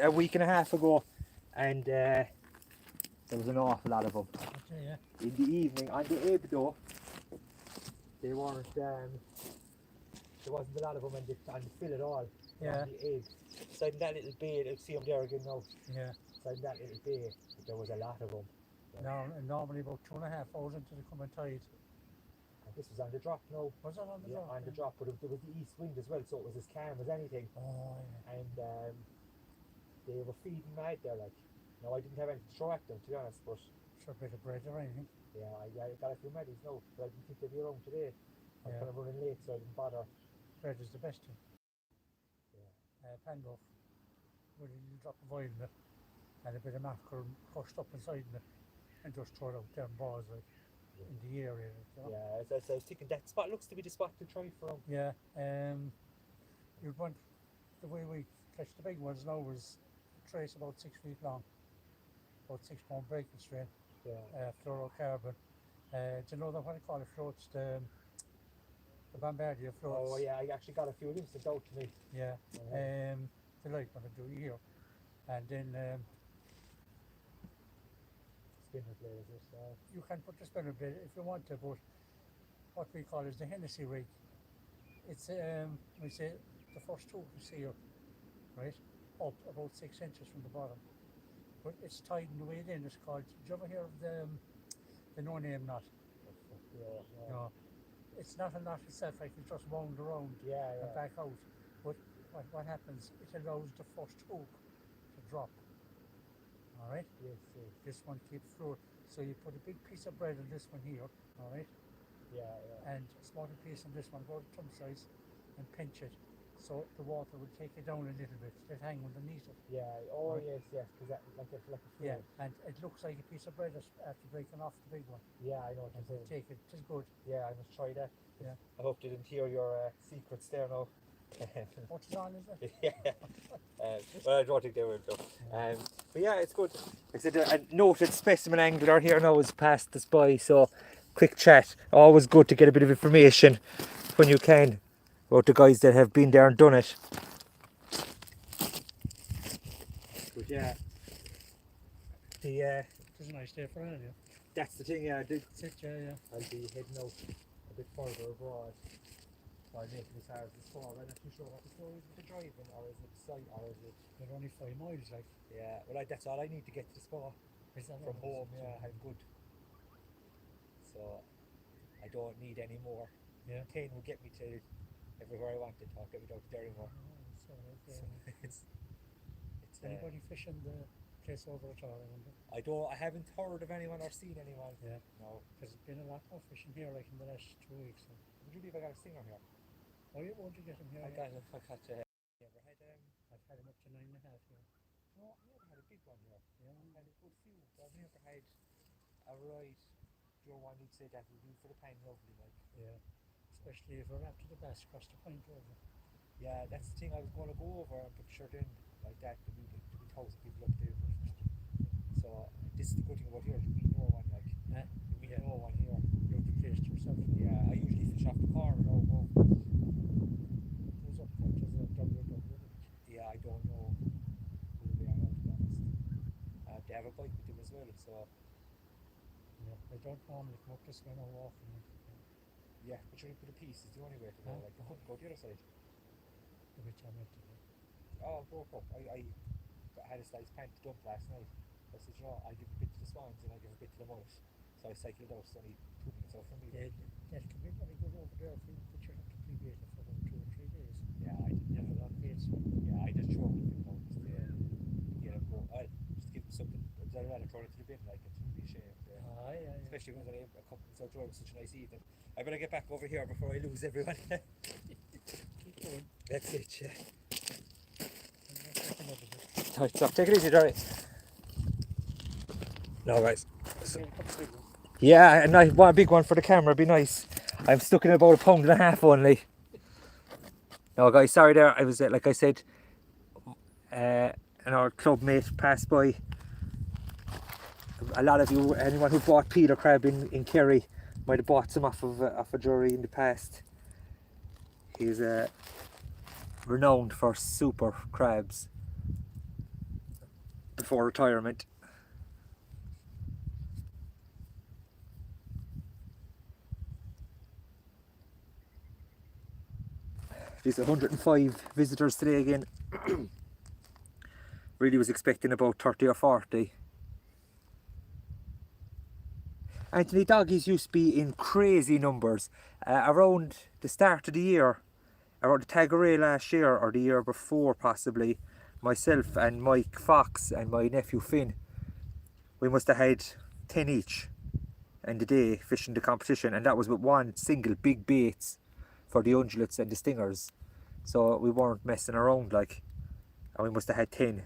a week and a half ago, and there was an awful lot of them. Okay, yeah. In the evening, on the ebb though, they weren't, there wasn't a lot of them on the fill at all. Yeah. On the ebb. Inside that little bay, you'll see them there again now. Yeah. Inside that little bay, there was a lot of them. No, normally about 2.5 hours into the coming tide. And this was on the drop now. Was it on the drop? On the drop, but there was the east wind as well, so it was as calm as anything. Oh, yeah. And they were feeding mad there, like. No, I didn't have anything to throw at them, to be honest, but... Sure, a bit of bread or anything. Yeah, I got a few meddies now, but I didn't think they'd be around today. I'm Yeah. kind of running late, so I didn't bother. Bread is the best thing. Yeah. Panloaf, where you drop a oil in it, and a bit of mackerel crushed up inside in it, and just throw it out there in balls, like, in the area. You know? Yeah, as I was thinking, that spot looks to be the spot to try for them. Yeah, you'd want, the way we catch the big ones now was trace about 6 feet long. about 6 pound breaking strain, Yeah. fluorocarbon. Do you know what I call it floats? The Bombardier floats. Oh yeah, I actually got a few of them sent out to me. Yeah. They like what I do here. And then Spinner blazers. you can put the spinner blade if you want to, but what we call is the Hennessy rig. It's we say the first two you see here, right, up about 6 inches from the bottom. But it's tied in the way in. It's called. Did you ever hear of the no name knot? Yeah. No, it's not a knot itself. Like you just wound around Yeah. and back out. But what happens? It allows the first hook to drop. All right. Yes. This one keeps through. So you put a big piece of bread on this one here. All right. Yeah. And a smaller piece on this one, about thumb size, and pinch it. So the water will take it down a little bit. It hang underneath it. Yeah. Oh Right. yes. Because that like a fluid. Yeah, and it looks like a piece of bread after breaking off the big one. Yeah, I know what And you're they saying. take it. It is good. Yeah, I must try that. Yeah. I hope they didn't hear your secrets there now. What's it on, is it? Yeah. Well, I don't think they will though. But yeah, it's good. I said a noted specimen angler here now has passed us by, so quick chat. Always good to get a bit of information when you can about the guys that have been there and done it. But yeah, It's a nice day for any of you. that's the thing. Yeah, That's it, yeah. I'll be heading out a bit further abroad. So I'm making this hard as far. I'm not too sure what the story is with the driving, or is it sight, or is it? They're only 5 miles, like. Yeah, well, that's all I need to get to the spa Is that from all? home. Yeah, I'm good. So I don't need any more. Yeah. 10 will get me to everywhere I wanted. I'll get me down to Derrymore. So, So it's anybody fishing the place over at all, I wonder? I haven't heard of anyone or seen anyone. Yeah. No. There's been a lot more fishing here, like in the last 2 weeks. So. Would you believe I got a stinger here? Oh, yeah, won't you get him here? I got never had I've had him up to 9.5 here. no, I never had a big one here. Yeah. I had a good few, but I've never had a right. Joe one you'd say that would be for the pine lovely, like. Yeah. Especially if we're after the bass across the point over. Yeah, that's the thing I was going to go over and put the shirt in like that. There'll be 1,000 people up there. So this is the good thing about here. You meet no one like. Yeah. You meet no one here. You have the place to yourself. Yeah, I usually fish off the corner now. Who's up there? There's a double. Yeah, I don't know who they are now, to be honest. They have a bike with them as well, so Yeah. They don't normally come up this way no often. yeah. But you put a piece is the only way to go. Like, go the other side. The which I meant to do. Oh, broke up. I had a slice pant to dump last night. I said, you know, I'll give a bit to the swans and I'll give a bit to the mullet. So I cycled out, it's only 2 minutes out from me. Yeah, that can be very good over there for you, but you have to pre-bait it for about 2 or 3 days. Yeah, I did. You have a lot of baits. Yeah, I just throw it in out just to get them going. Just give them something. I'd rather throw it to the bin like it would be a shame. Yeah. Especially when there's a couple so it was such a nice evening. I better get back over here before I lose everyone. Keep going. That's it, yeah. And that's another bit. Right, so take it easy, Jerry. No, guys. Okay, a couple big ones. Yeah, a nice one, a big one for the camera would be nice. I'm stuck in about 1.5 pounds only. No, guys, sorry there. I was like I said, and our club mate passed by. A lot of you, anyone who bought Peter crab in Kerry, might have bought some off of Estuary in the past. He's renowned for super crabs before retirement. There's 105 visitors today again. Really was expecting about 30 or 40. Anthony, doggies used to be in crazy numbers. Around the start of the year, around the Tagaray last year or the year before possibly, myself and Mike Fox and my nephew Finn, we must have had 10 each in the day fishing the competition, and that was with one single big baits for the ungulates and the stingers. So we weren't messing around like, and we must have had 10.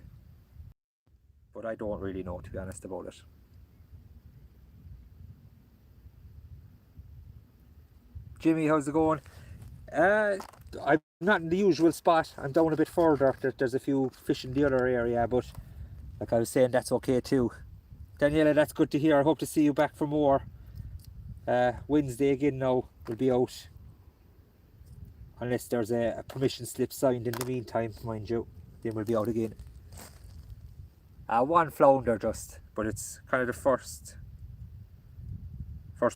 But I don't really know, to be honest, about it. Jimmy, how's it going? I'm not in the usual spot. I'm down a bit further. There's a few fish in the other area, but like I was saying, that's okay too. Daniela, that's good to hear. I hope to see you back for more. Wednesday again now, we'll be out. Unless there's a permission slip signed in the meantime, mind you. Then we'll be out again. One flounder just, but it's kind of the first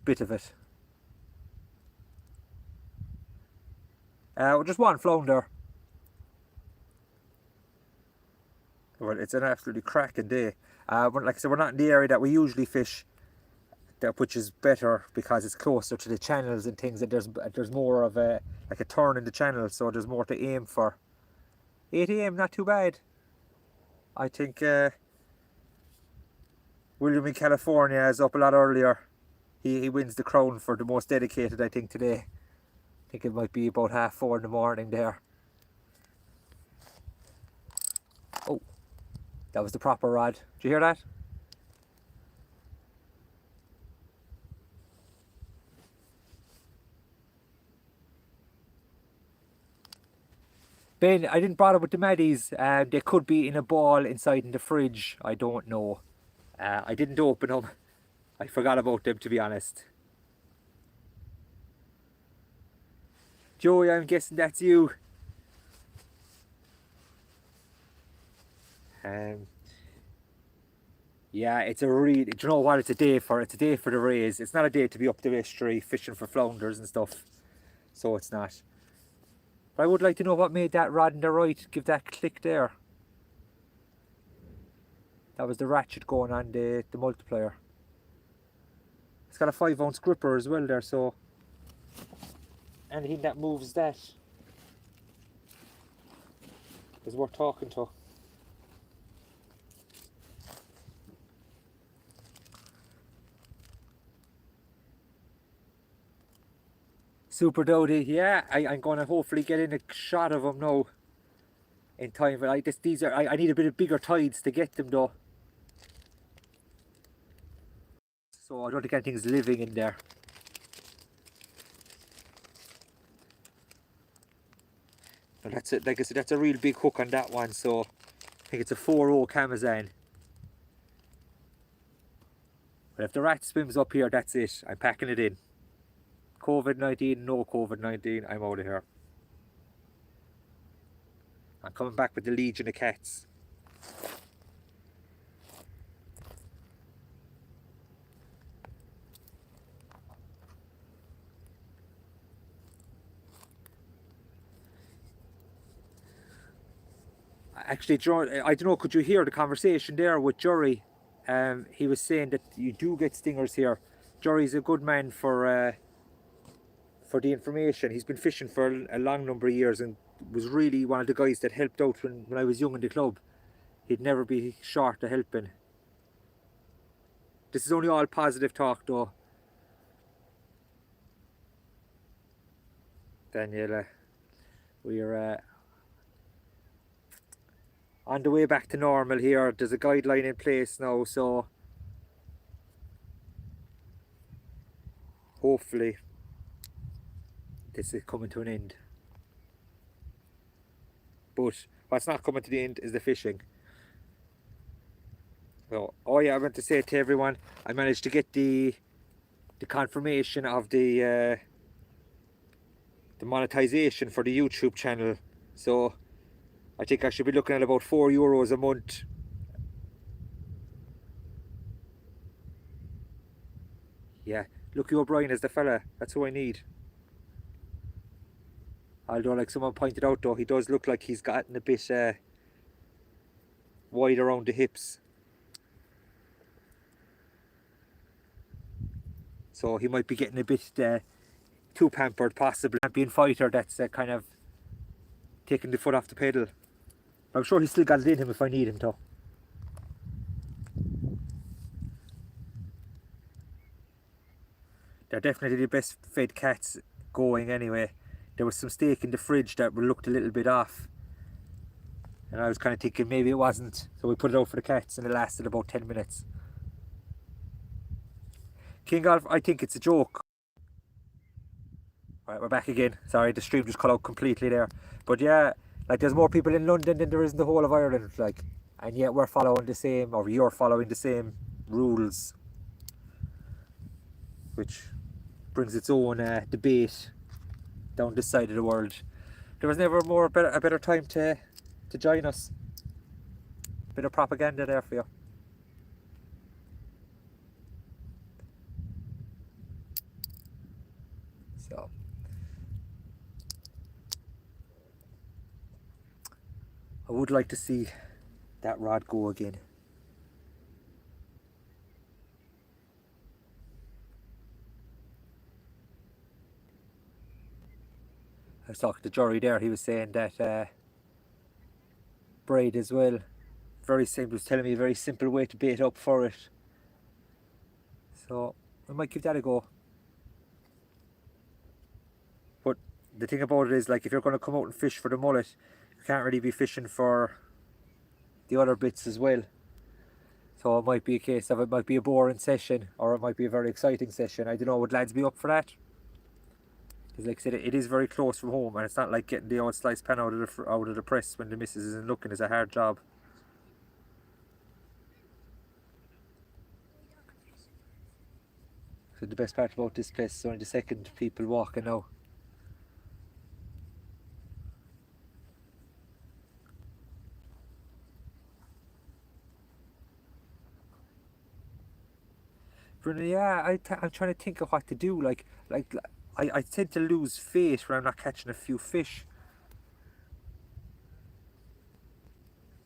bit of it. Just one flounder. Well, it's an absolutely cracking day. But like I said, we're not in the area that we usually fish, which is better because it's closer to the channels and things. And there's more of a turn in the channel, so there's more to aim for. 8 AM, not too bad. I think William in California is up a lot earlier. He wins the crown for the most dedicated, I think, today. I think it might be about 4:30 in the morning there. Oh, that was the proper rod. Did you hear that? Ben, I didn't bother with the Maddies. They could be in a ball inside in the fridge. I don't know. I didn't open them. I forgot about them, to be honest. Joey, I'm guessing that's you. Yeah, it's a really, do you know what it's a day for? It's a day for the rays. It's not a day to be up the estuary fishing for flounders and stuff. So it's not. But I would like to know what made that rod in the right give that click there. That was the ratchet going on the multiplier. It's got a 5-ounce gripper as well there, so anything that moves that is worth talking to. Super Dowdy, yeah, I'm going to hopefully get in a shot of them now in time. But I need a bit of bigger tides to get them though. So I don't think anything's living in there. But that's it, like I said, that's a real big hook on that one, so I think it's a 4-0 Camazan. But if the rat swims up here, that's it. I'm packing it in. COVID-19, no COVID-19, I'm out of here. I'm coming back with the Legion of Cats. Actually, I don't know, could you hear the conversation there with Jury? He was saying that you do get stingers here. Jury's a good man for the information. He's been fishing for a long number of years and was really one of the guys that helped out when I was young in the club. He'd never be short of helping. This is only all positive talk though. Daniela, we're on the way back to normal here. There's a guideline in place now, so hopefully this is coming to an end. But what's not coming to the end is the fishing. So, oh yeah, I meant to say to everyone, I managed to get the confirmation of the monetization for the YouTube channel. So I think I should be looking at about €4 a month. Yeah, Lucky O'Brien is the fella. That's who I need. Although, like someone pointed out though, he does look like he's gotten a bit wide around the hips. So he might be getting a bit too pampered, possibly. Champion fighter that's kind of taking the foot off the pedal. I'm sure he's still got it in him if I need him to. They're definitely the best fed cats going anyway. There was some steak in the fridge that looked a little bit off. And I was kind of thinking maybe it wasn't. So we put it out for the cats and it lasted about 10 minutes. King Golf, I think it's a joke. Right, we're back again. Sorry, the stream just cut out completely there. But yeah, like there's more people in London than there is in the whole of Ireland. Like, and yet we're following the same, or you're following the same rules, which brings its own debate down this side of the world. There was never a better time to join us. Bit of propaganda there for you. So I would like to see that rod go again. I was talking to Jory there, he was saying that braid as well, very simple, was telling me a very simple way to bait up for it. So I might give that a go. But the thing about it is, like, if you're going to come out and fish for the mullet, you can't really be fishing for the other bits as well. So it might be a case of, it might be a boring session, or it might be a very exciting session. I don't know, would lads be up for that? Because like I said, it is very close from home, and it's not like getting the old sliced pan out of the press when the missus isn't looking is a hard job. So the best part about this place is only the second people walking now. Bruno, yeah, I'm trying to think of what to do. I tend to lose faith when I'm not catching a few fish.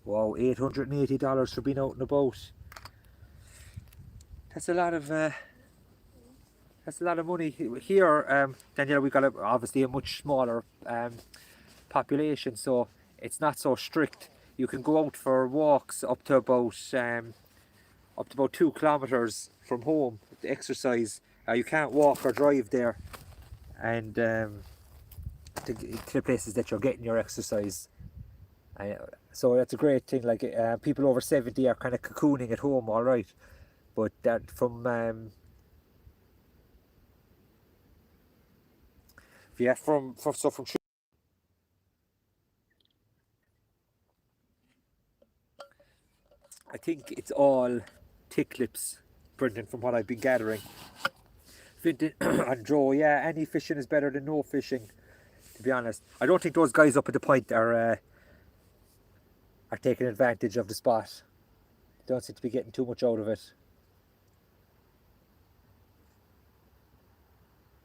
Wow, $880 for being out and about. That's a lot of money here. Danielle, we got obviously a much smaller population, so it's not so strict. You can go out for walks up to about 2 kilometers from home to exercise. You can't walk or drive there, and to the places that you're getting your exercise. So that's a great thing. Like people over 70 are kind of cocooning at home, all right, but that from I think it's all tick lips, Brendan, from what I've been gathering. And Joe, yeah, any fishing is better than no fishing, to be honest. I don't think those guys up at the point are taking advantage of the spot. They don't seem to be getting too much out of it.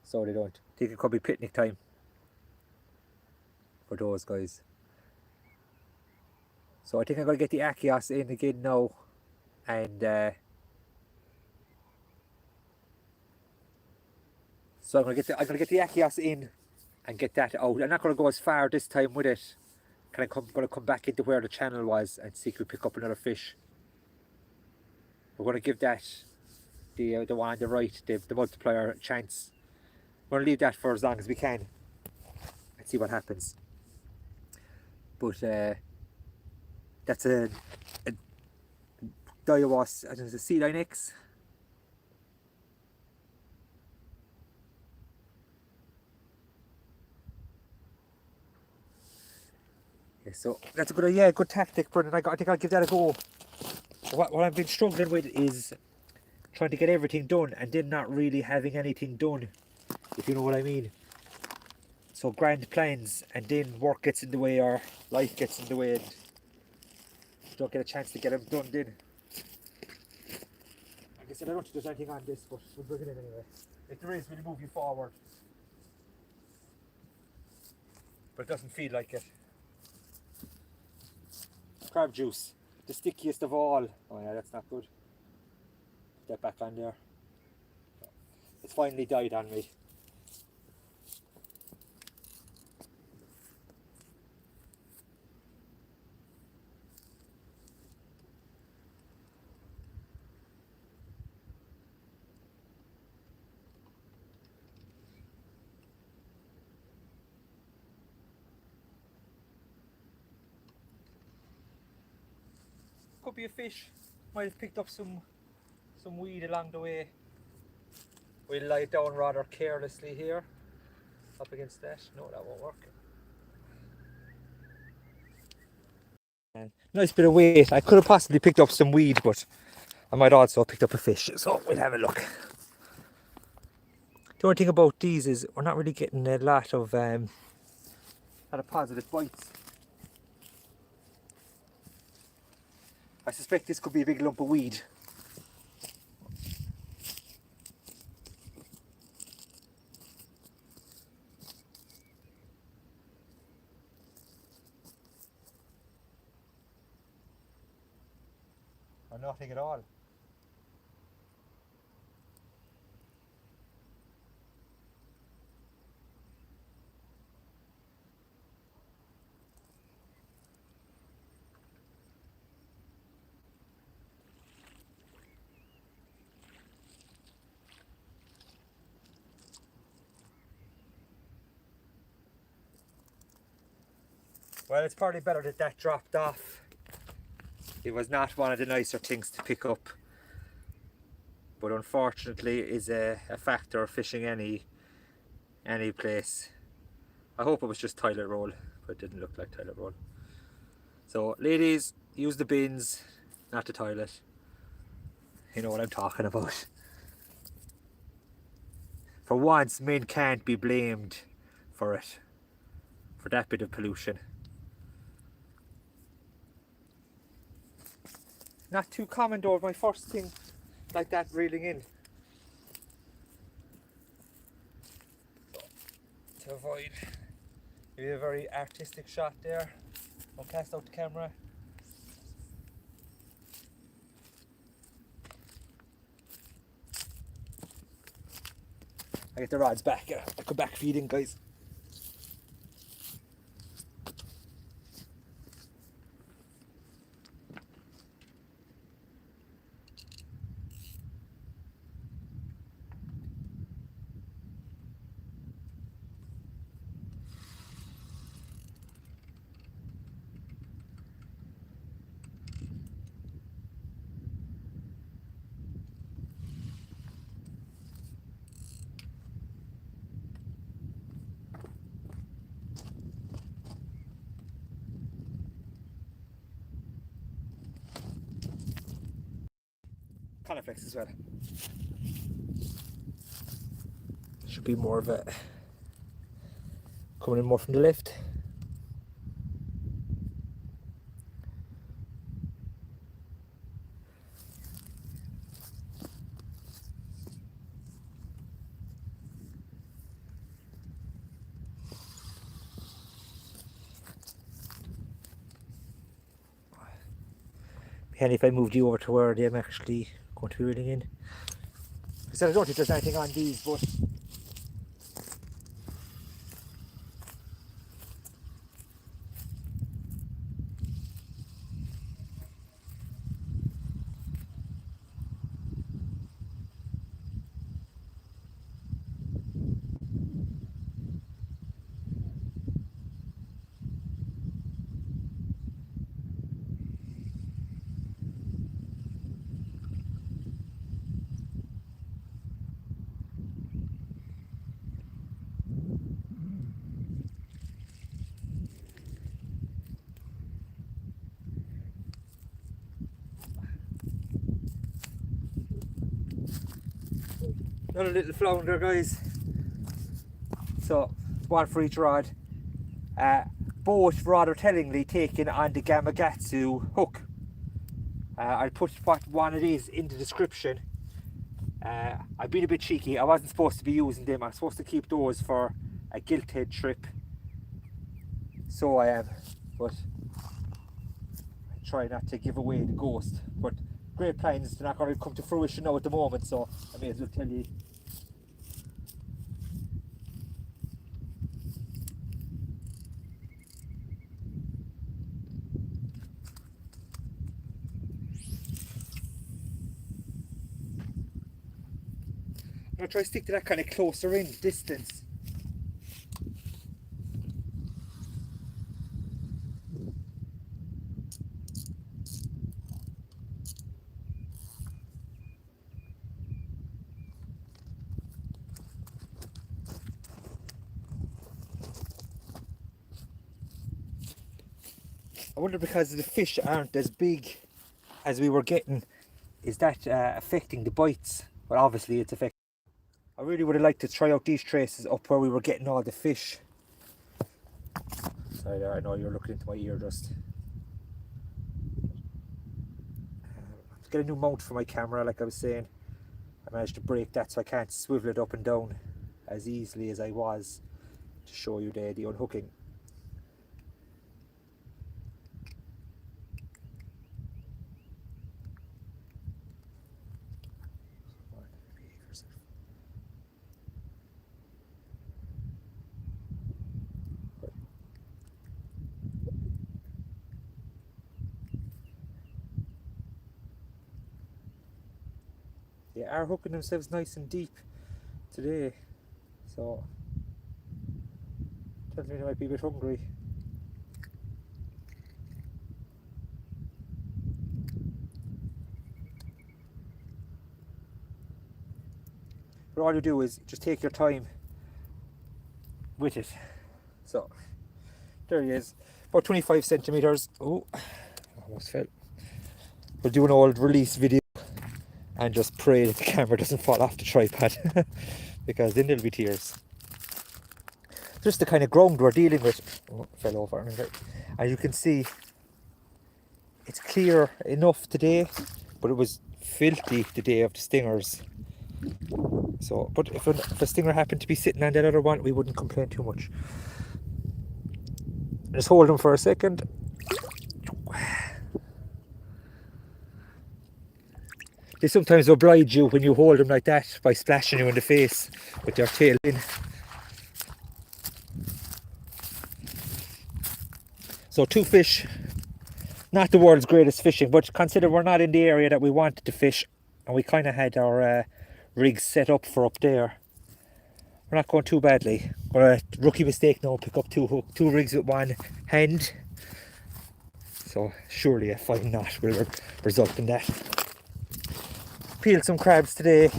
So they don't. I think it could be picnic time for those guys. So I think I'm going to get the Akios in again now, and so I'm going to get the Akios in and get that out. I'm not going to go as far this time with it. I'm going to come back into where the channel was and see if we pick up another fish. We're going to give that the one on the right, the multiplier, a chance. We're going to leave that for as long as we can and see what happens. But that's a Daiwas, I think it's a Sea Line X. Yeah, so that's a good tactic, Brendan. I think I'll give that a go. What I've been struggling with is trying to get everything done and then not really having anything done, if you know what I mean. So grand plans and then work gets in the way or life gets in the way and don't get a chance to get them done then. Like I said, I don't think there's anything on this, but we'll bring it in anyway. If there is, we'll move you forward. But it doesn't feel like it. Crab juice, the stickiest of all. Oh yeah, that's not good. Put that back on there. It's finally died on me. Could be a fish. Might have picked up some weed along the way. We'll lie it down rather carelessly here. Up against that. No, that won't work. Nice bit of weight. I could have possibly picked up some weed, but I might also pick up a fish, so we'll have a look. The only thing about these is we're not really getting a lot of positive bites. I suspect this could be a big lump of weed. Or nothing at all. Well, it's probably better that that dropped off. It was not one of the nicer things to pick up. But unfortunately it is a factor of fishing any place. I hope it was just toilet roll, but it didn't look like toilet roll. So ladies, use the bins, not the toilet. You know what I'm talking about. For once, men can't be blamed for it, for that bit of pollution. Not too common though, my first thing like that reeling in. To avoid maybe a very artistic shot there. I'll cast out the camera. I get the rods back. I go back feeding, guys. Coniflex as well. Should be more of a coming in more from the left. Handy if I moved you over to where I'm actually going to be reeling in. I said I don't think there's anything on these, but another little flounder, guys. So one for each rod. Both rather tellingly taken on the Gamakatsu hook. I'll put what one it is in the description. I've been a bit cheeky. I wasn't supposed to be using them. I'm supposed to keep those for a gilt head trip. So I am, but I try not to give away the ghost. But great plans, they're not going to come to fruition now at the moment, so I may as well tell you. I'm going to try to stick to that kind of closer in distance. I wonder because the fish aren't as big as we were getting is that affecting the bites? Well, obviously it's affecting. I really would have liked to try out these traces up where we were getting all the fish. Sorry there, I know you're looking into my ear just. I have to get a new mount for my camera, like I was saying. I managed to break that so I can't swivel it up and down as easily as I was to show you the unhooking. They are hooking themselves nice and deep today, so tells me they might be a bit hungry. But all you do is just take your time with it. So there he is, about 25 centimeters. Oh, almost fell. We'll do an old release video and just pray that the camera doesn't fall off the tripod because then there'll be tears. Just the kind of ground we're dealing with. Oh, fell over. And you can see it's clear enough today, but it was filthy the day of the stingers. So, but if a stinger happened to be sitting on that other one, we wouldn't complain too much. Just hold them for a second. They sometimes oblige you when you hold them like that by splashing you in the face with their tail in. So 2 fish, not the world's greatest fishing, but consider we're not in the area that we wanted to fish, and we kind of had our rigs set up for up there. We're not going too badly. We're a rookie mistake now, pick up 2 rigs with one hand. So surely a fine knot will result in that. Peeled some crabs today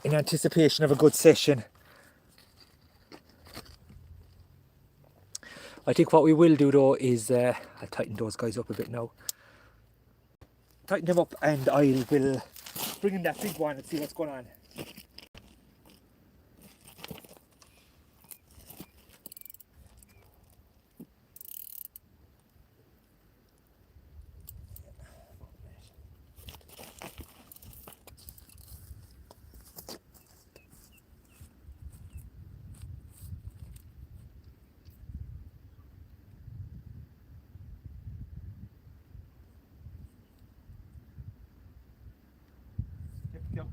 in anticipation of a good session. I think what we will do though is I'll tighten those guys up a bit now. Tighten them up and I will bring in that big one and see what's going on. Yep.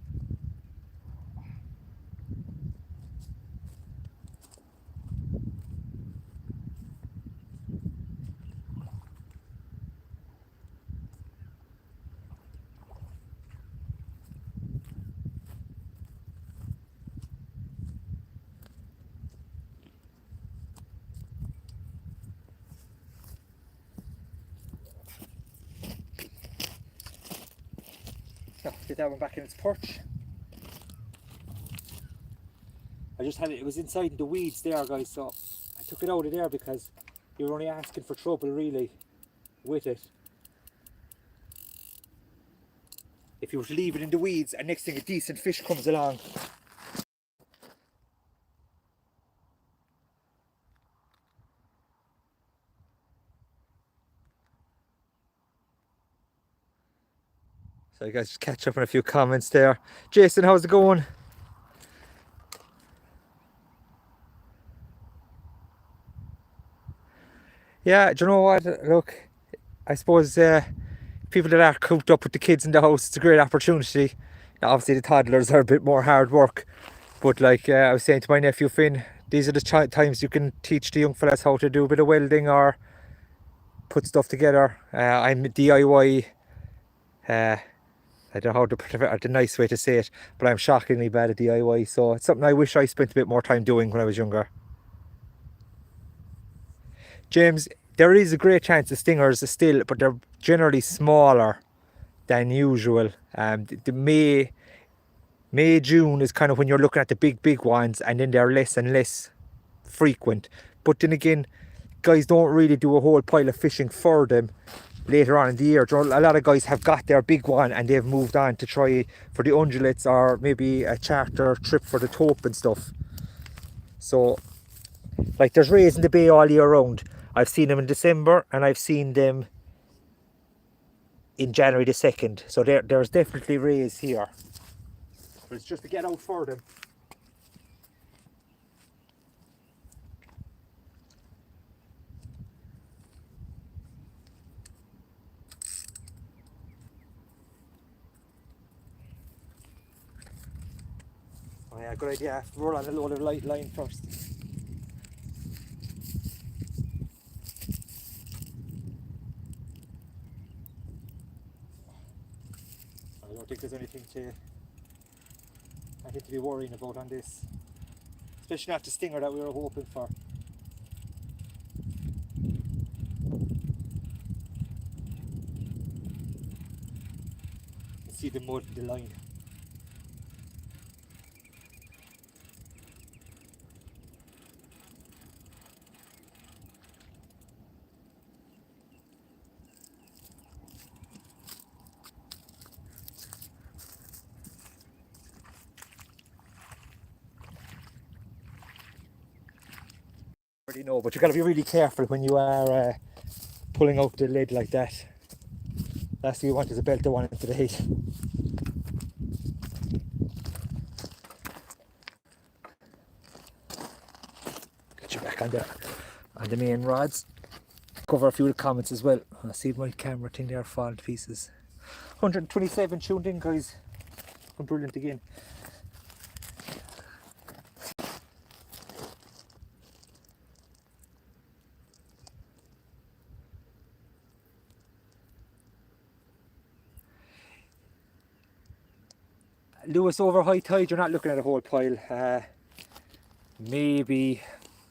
Now, get that one back in its perch. I just had it was inside the weeds there, guys, so I took it out of there because you were only asking for trouble really with it. If you were to leave it in the weeds and next thing a decent fish comes along. So you guys just catch up on a few comments there. Jason, how's it going? Yeah, do you know what? Look, I suppose people that are cooped up with the kids in the house, it's a great opportunity. Now, obviously the toddlers are a bit more hard work, but like I was saying to my nephew Finn, these are the times you can teach the young fellas how to do a bit of welding or put stuff together. I'm DIY, I don't know how to put it, the nice way to say it, but I'm shockingly bad at DIY, so it's something I wish I spent a bit more time doing when I was younger. James, there is a great chance of stingers still, but they're generally smaller than usual. The May, June is kind of when you're looking at the big ones, and then they're less and less frequent. But then again, guys don't really do a whole pile of fishing for them later on in the year. A lot of guys have got their big one and they've moved on to try for the undulates or maybe a charter trip for the taupe and stuff. So like there's rays in the bay all year round. I've seen them in December and I've seen them in January the 2nd. So there's definitely rays here. But it's just to get out for them. Oh yeah, good idea. Roll on a load of light line first. I don't think there's anything to be worrying about on this. Especially not the stinger that we were hoping for. You see the mud in the line. Already know, but you got to be really careful when you are pulling out the lid like that. Last thing you want is a belt to one into the heat. Get you back on the main rods. Cover a few of the comments as well. I see my camera thing there falling to pieces. 127 tuned in, guys. I'm brilliant again. Lewis, over high tide, you're not looking at a whole pile. Maybe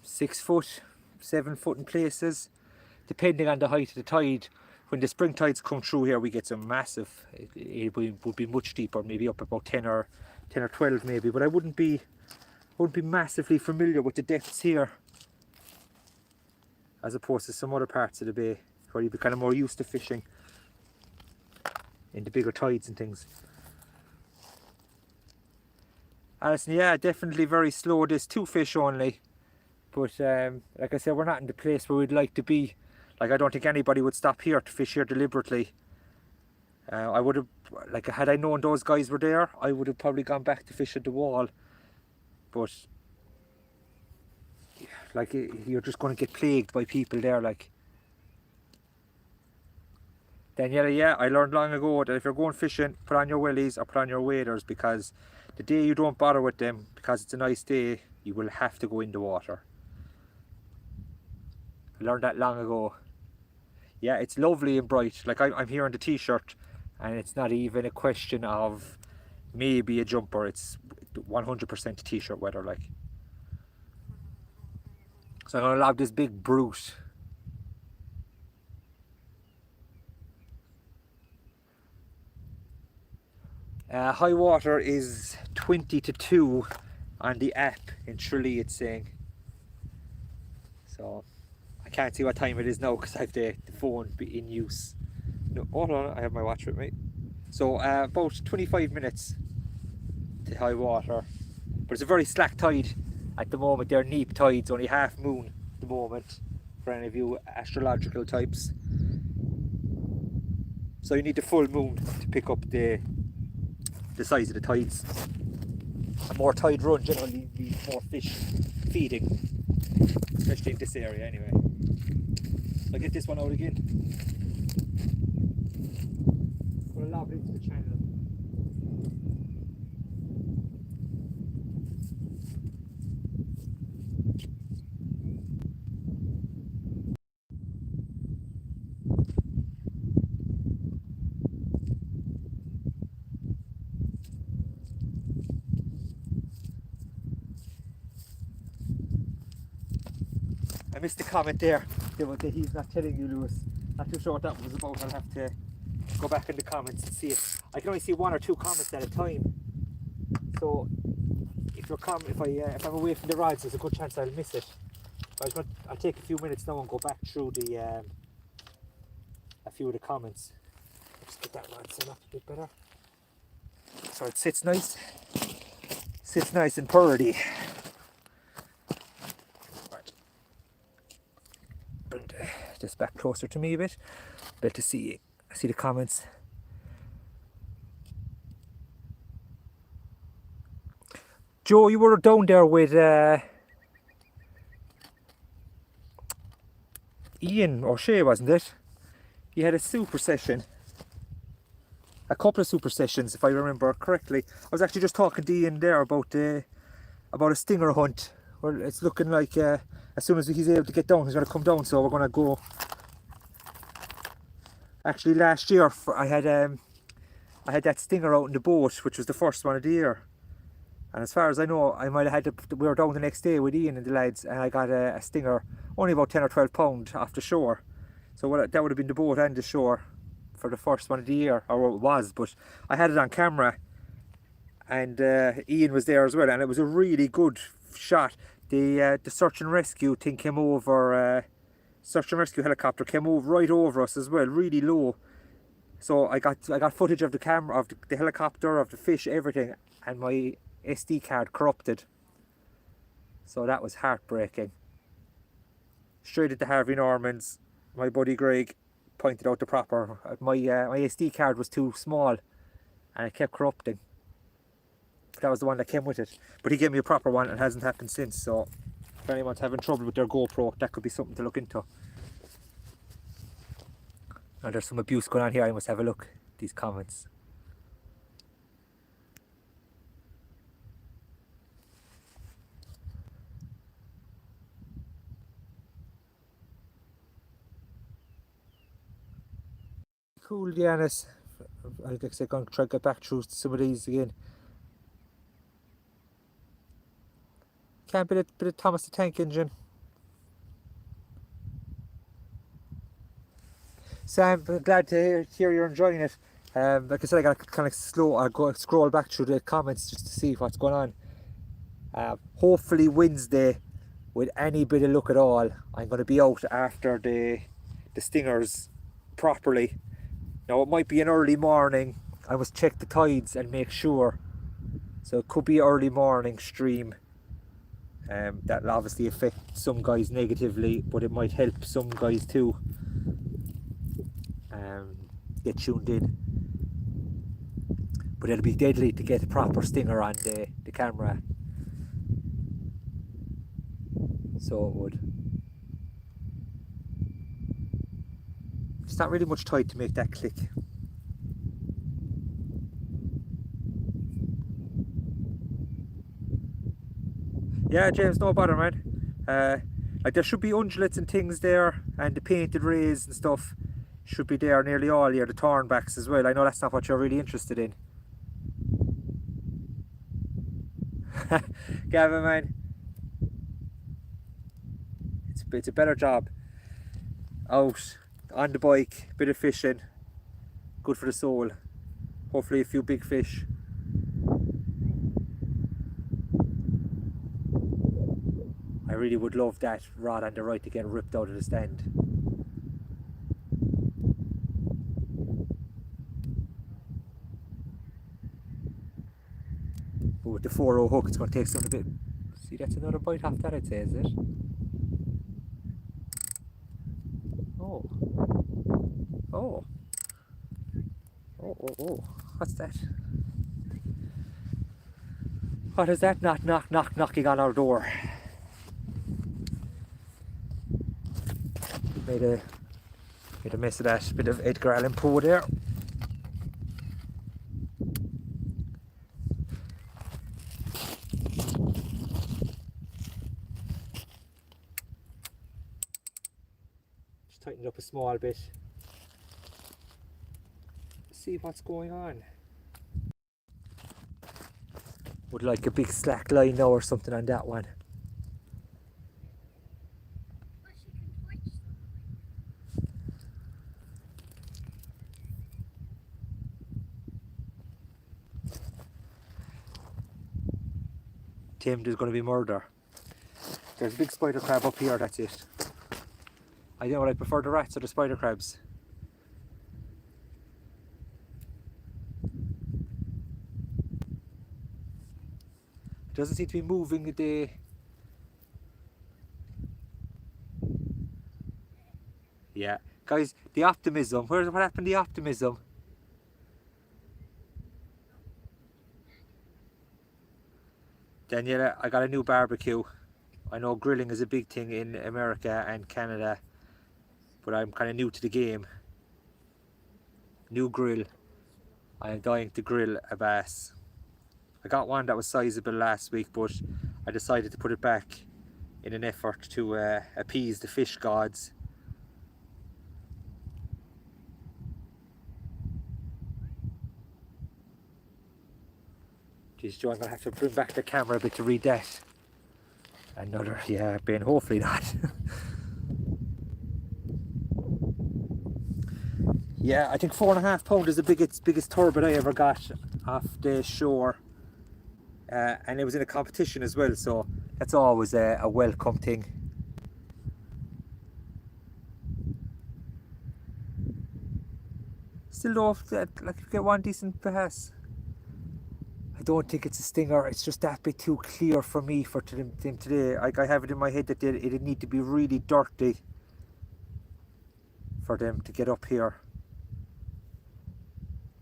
6 foot, 7 foot in places, depending on the height of the tide. When the spring tides come through here, we get some massive. It would be much deeper, maybe up about 10 or 12 maybe. But I wouldn't be massively familiar with the depths here, as opposed to some other parts of the bay where you'd be kind of more used to fishing in the bigger tides and things. Alison, yeah, definitely very slow. There's 2 fish only, but like I said, we're not in the place where we'd like to be. Like, I don't think anybody would stop here to fish here deliberately. I would have, like, had I known those guys were there, I would have probably gone back to fish at the wall. But like, you're just going to get plagued by people there. Like, Daniela, yeah, I learned long ago that if you're going fishing, put on your wellies or put on your waders, because the day you don't bother with them, because it's a nice day, you will have to go in the water. I learned that long ago. Yeah, it's lovely and bright. Like, I'm here in the t-shirt, and it's not even a question of maybe a jumper. It's 100% t-shirt weather, like. So I'm gonna lob this big brute. High water is 20 to 2 on the app in Tralee, it's saying. So I can't see what time it is now because I have the phone in use. No, hold on, I have my watch with me. So about 25 minutes to high water. But it's a very slack tide at the moment. They're neap tides, only half moon at the moment for any of you astrological types. So you need the full moon to pick up the size of the tides. A more tide run generally means more fish feeding, especially in this area anyway. I'll get this one out again. Put a lob into the channel. I missed the comment there. He's not telling you, Lewis. Not too sure what that was about. I'll have to go back in the comments and see it. I can only see 1 or 2 comments at a time. So if I'm away from the rods, there's a good chance I'll miss it. But I'll take a few minutes now and go back through the a few of the comments. Just get that rod set up a bit better. So it sits nice and purdy. Right. Bring this back closer to me a bit to see the comments. Joe, you were down there with Ian or Shay, wasn't it? You had a super session. A couple of super sessions, if I remember correctly. I was actually just talking to Ian there about a stinger hunt. Well, it's looking like as soon as he's able to get down, he's going to come down. So we're going to go. Actually, last year I had that stinger out in the boat, which was the first one of the year. And as far as I know, I might have had we were down the next day with Ian and the lads, and I got a stinger, only about 10 or 12 pound off the shore. So that would have been the boat and the shore for the first one of the year, or it was, but I had it on camera, and Ian was there as well, and it was a really good shot. The search and rescue thing came over, search and rescue helicopter came over right over us as well, really low. So I got footage of the camera, of the helicopter, of the fish, everything, and my SD card corrupted. So that was heartbreaking. Straight at the Harvey Normans, my buddy Greg pointed out the proper. My SD card was too small, and it kept corrupting. That was the one that came with it. But he gave me a proper one, and it hasn't happened since. So if anyone's having trouble with their GoPro, that could be something to look into. Now there's some abuse going on here. I must have a look at these comments. Cool, Giannis. I guess I'm going to try to get back through some of these again. Can't bit of Thomas the Tank Engine. Sam, glad to hear you're enjoying it. Like I said, I got to kind of scroll back through the comments just to see what's going on. Hopefully Wednesday, with any bit of luck at all, I'm going to be out after the stingers properly. Now it might be an early morning. I must check the tides and make sure. So it could be early morning stream. That'll obviously affect some guys negatively, but it might help some guys too get tuned in. But it'll be deadly to get a proper stinger on the camera. So it would. It's not really much tide to make that click. Yeah, James, no bother, man. Like there should be undulates and things there, and the painted rays and stuff should be there nearly all year. The tornbacks as well. I know that's not what you're really interested in. Gavin, man, it's a better job. Out on the bike, bit of fishing, good for the soul. Hopefully a few big fish. I really would love that rod on the right to get ripped out of the stand. But with the 4-0 hook, it's going to take some a bit. See, that's another bite off that, I'd say, is it? Oh. Oh. Oh. What's that? What is that? Knocking on our door. Made a mess of that. Bit of Edgar Allan Poe there. Just tighten it up a small bit. See what's going on. Would like a big slack line now or something on that one. Tim, there's going to be murder. There's a big spider crab up here, that's it. I don't know what I prefer, the rats or the spider crabs. doesn't seem to be moving the... Yeah, guys, the optimism. What happened to the optimism? Daniela, I got a new barbecue. I know grilling is a big thing in America and Canada, but I'm kind of new to the game. New grill. I am dying to grill a bass. I got one that was sizable last week, but I decided to put it back in an effort to appease the fish gods. Geez, Joe, I'm going to have to bring back the camera a bit to read that. Another, yeah, bin, hopefully not. Yeah, I think 4.5 pound is the biggest turbot I ever got off the shore. And it was in a competition as well, so that's always a welcome thing. Still though, like you get one decent bass. I don't think it's a stinger, it's just that bit too clear for me for them today. Like, I have it in my head that it'd need to be really dirty for them to get up here.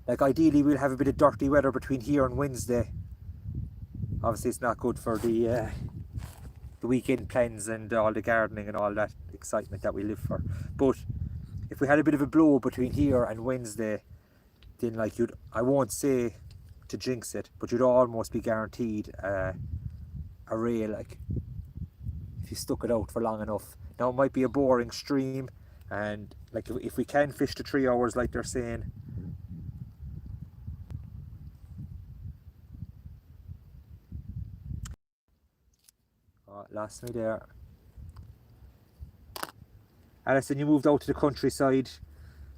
Like, ideally we'll have a bit of dirty weather between here and Wednesday. Obviously it's not good for the weekend plans and all the gardening and all that excitement that we live for. But if we had a bit of a blow between here and Wednesday, then like I won't say to jinx it, but you'd almost be guaranteed a rail, like, if you stuck it out for long enough. Now it might be a boring stream, and like if we can fish to 3 hours like they're saying, lost me there. Alison, you moved out to the countryside,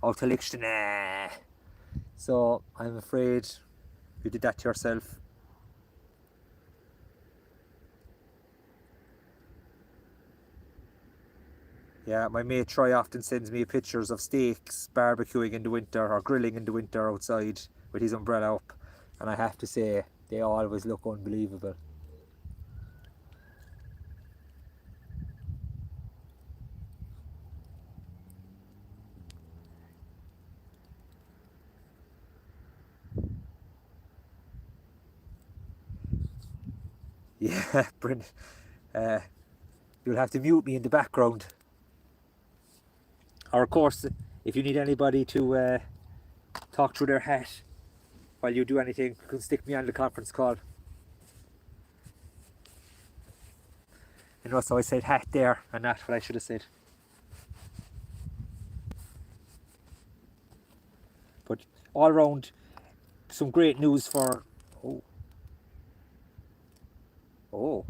out to Liechtenstein, so I'm afraid you did that to yourself. Yeah, my mate Troy often sends me pictures of steaks barbecuing in the winter or grilling in the winter outside with his umbrella up, and I have to say they always look unbelievable. Yeah, Brent, you'll have to mute me in the background. Or of course, if you need anybody to talk through their hat while you do anything, you can stick me on the conference call. And also I said hat there and not what I should have said. But all around, some great news for... Oh.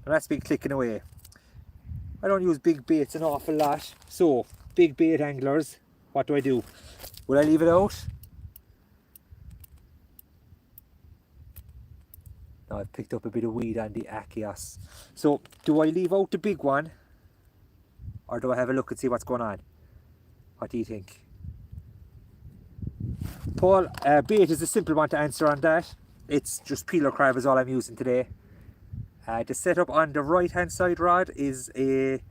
And that's been clicking away. I don't use big baits an awful lot, so big bait anglers, what do? Will I leave it out? Now I've picked up a bit of weed on the Achios. So do I leave out the big one, or do I have a look and see what's going on? What do you think? Paul, bait is a simple one to answer on that. It's just peeler crab is all I'm using today. The setup on the right hand side rod is a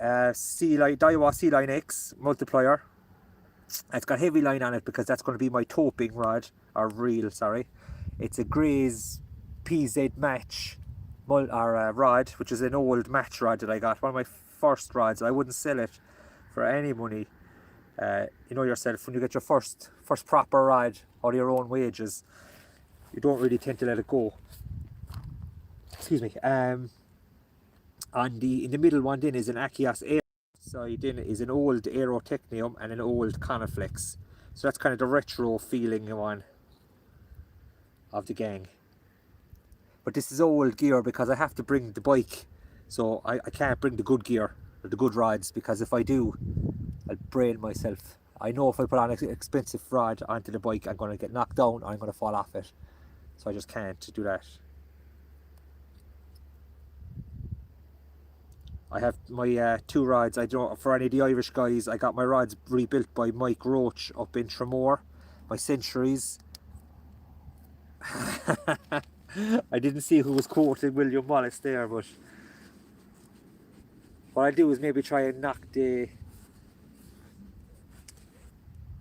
Daiwa Sea Line X multiplier. It's got heavy line on it because that's going to be my toping rod, or reel, sorry. It's a Gray's PZ Match rod, which is an old match rod that I got, one of my first rods. I wouldn't sell it for any money. You know yourself, when you get your first proper rod out of your own wages, you don't really tend to let it go. Excuse me. In the middle one then is an Achios Air. Side then is an old Aerotechnium and an old Coniflex. So that's kind of the retro feeling one of the gang. But this is old gear because I have to bring the bike, so I can't bring the good gear or the good rods, because if I do, I'll brain myself. I know if I put on an expensive rod onto the bike, I'm going to get knocked down or I'm going to fall off it. So I just can't do that. I have my 2 rods. I don't, for any of the Irish guys, I got my rods rebuilt by Mike Roach up in Tramore, my Centuries. I didn't see who was quoting William Wallace there, but what I'll do is maybe try and knock the...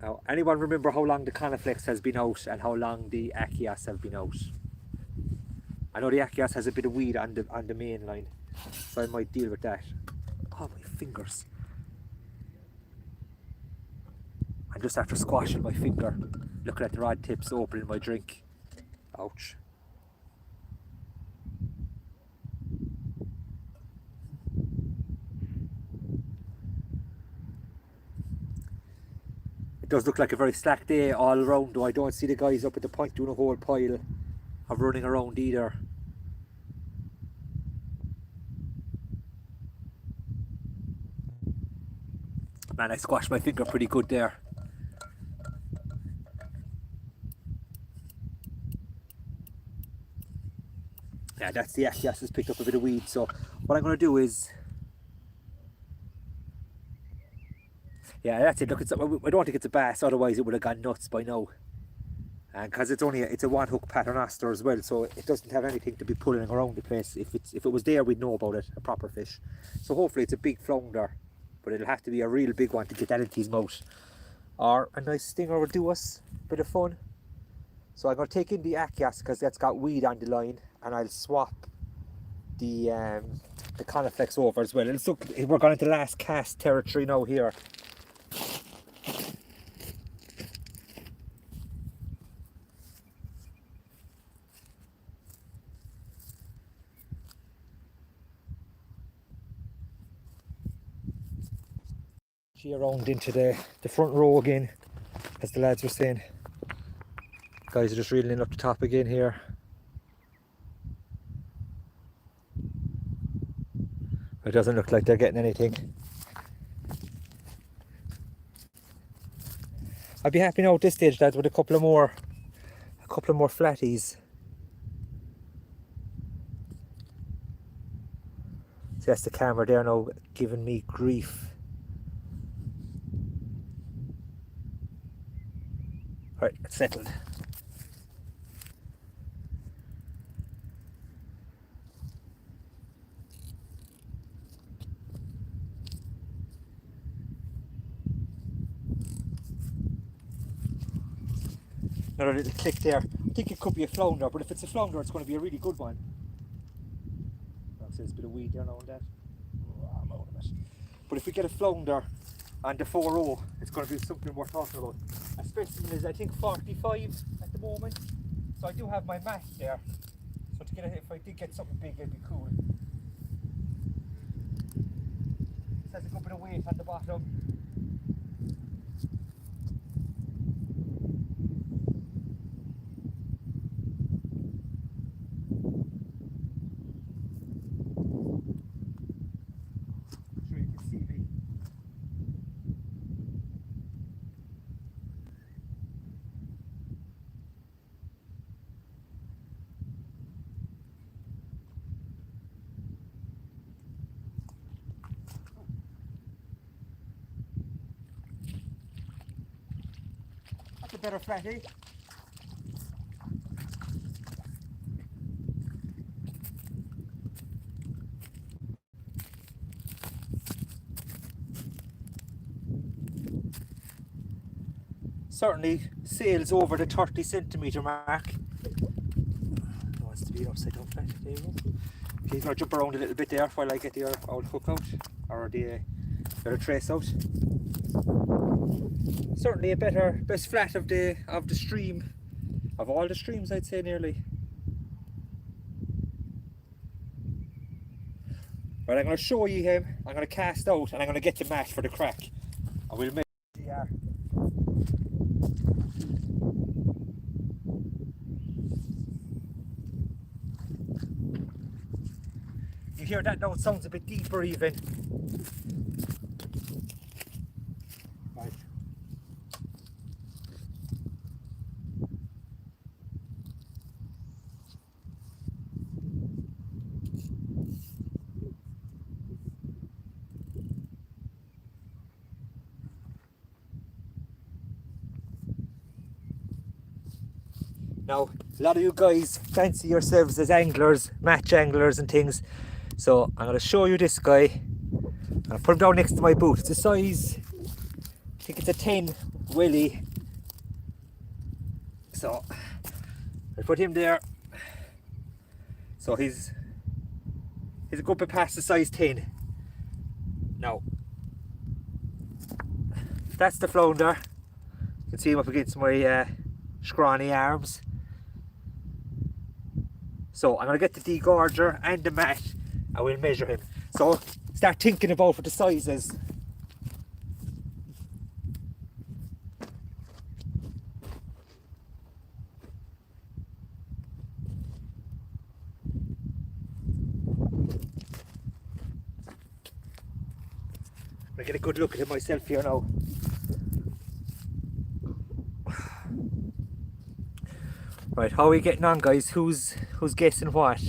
Now, anyone remember how long the Coniflex has been out and how long the Achias have been out? I know the Achias has a bit of weed on the main line, so I might deal with that. Oh, my fingers. I'm just after squashing my finger, looking at the rod tips opening my drink. Ouch. It does look like a very slack day all around, though I don't see the guys up at the point doing a whole pile of running around either. Man, I squashed my finger pretty good there. Yeah, that's the Achias has picked up a bit of weed, so what I'm going to do is... Yeah, that's it. Look, I don't think it's a bass, otherwise it would have gone nuts by now. And because it's a 1 hook paternoster as well, so it doesn't have anything to be pulling around the place. If it was there, we'd know about it, a proper fish. So hopefully it's a big flounder, but it'll have to be a real big one to get that into his mouth. Or a nice stinger will do us a bit of fun. So I'm going to take in the Achias because that's got weed on the line, and I'll swap the Coniflex over as well. Let's look, we're going into last cast territory now here. Around into the front row again, as the lads were saying. Guys are just reeling up the top again here. It doesn't look like they're getting anything. I'd be happy now at this stage, lads, with a couple of more flatties. So that's the camera there now giving me grief. Right, it's settled. Another little click there. I think it could be a flounder, but if it's a flounder, it's going to be a really good one. There's a bit of weed there now and that. Oh, I'm out of it. But if we get a flounder on the 4-0, it's going to be something worth talking about. A specimen is, I think, 45 at the moment. So I do have my match there. So to get it, if I did get something big, it'd be cool. It has a good bit of weight on the bottom. Sure you can see me. That's a better flatty. Certainly sails over the 30 centimetre mark. Wants to be upside down flat. There you go. Okay, he's going to jump around a little bit there while I get the old hook out, or the trace out. Certainly a best flat of the stream, of all the streams, I'd say nearly. Right, I'm going to show you him. I'm going to cast out and I'm going to get the match for the crack. And we'll make You hear that now? It sounds a bit deeper even. Right. Now, a lot of you guys fancy yourselves as anglers, match anglers and things. So I'm going to show you this guy. I'll put him down next to my boot. It's a size, I think it's a 10 Willie. So I put him there. So he's a good bit past the size 10. Now, that's the flounder. You can see him up against my scrawny arms. So I'm going to get the degorger and the mat and we'll measure him. So start thinking about what the size is. I'm going to get a good look at him myself here now. Right, how are we getting on, guys? Who's guessing what?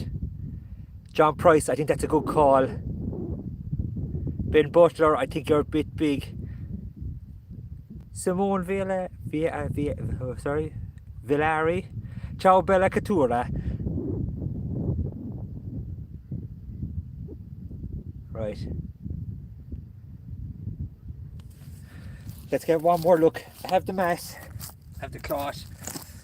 John Price, I think that's a good call. Ben Butler, I think you're a bit big. Simone Villari. Ciao Bella Catura. Right. Let's get one more look. I have the mat, I have the cloth.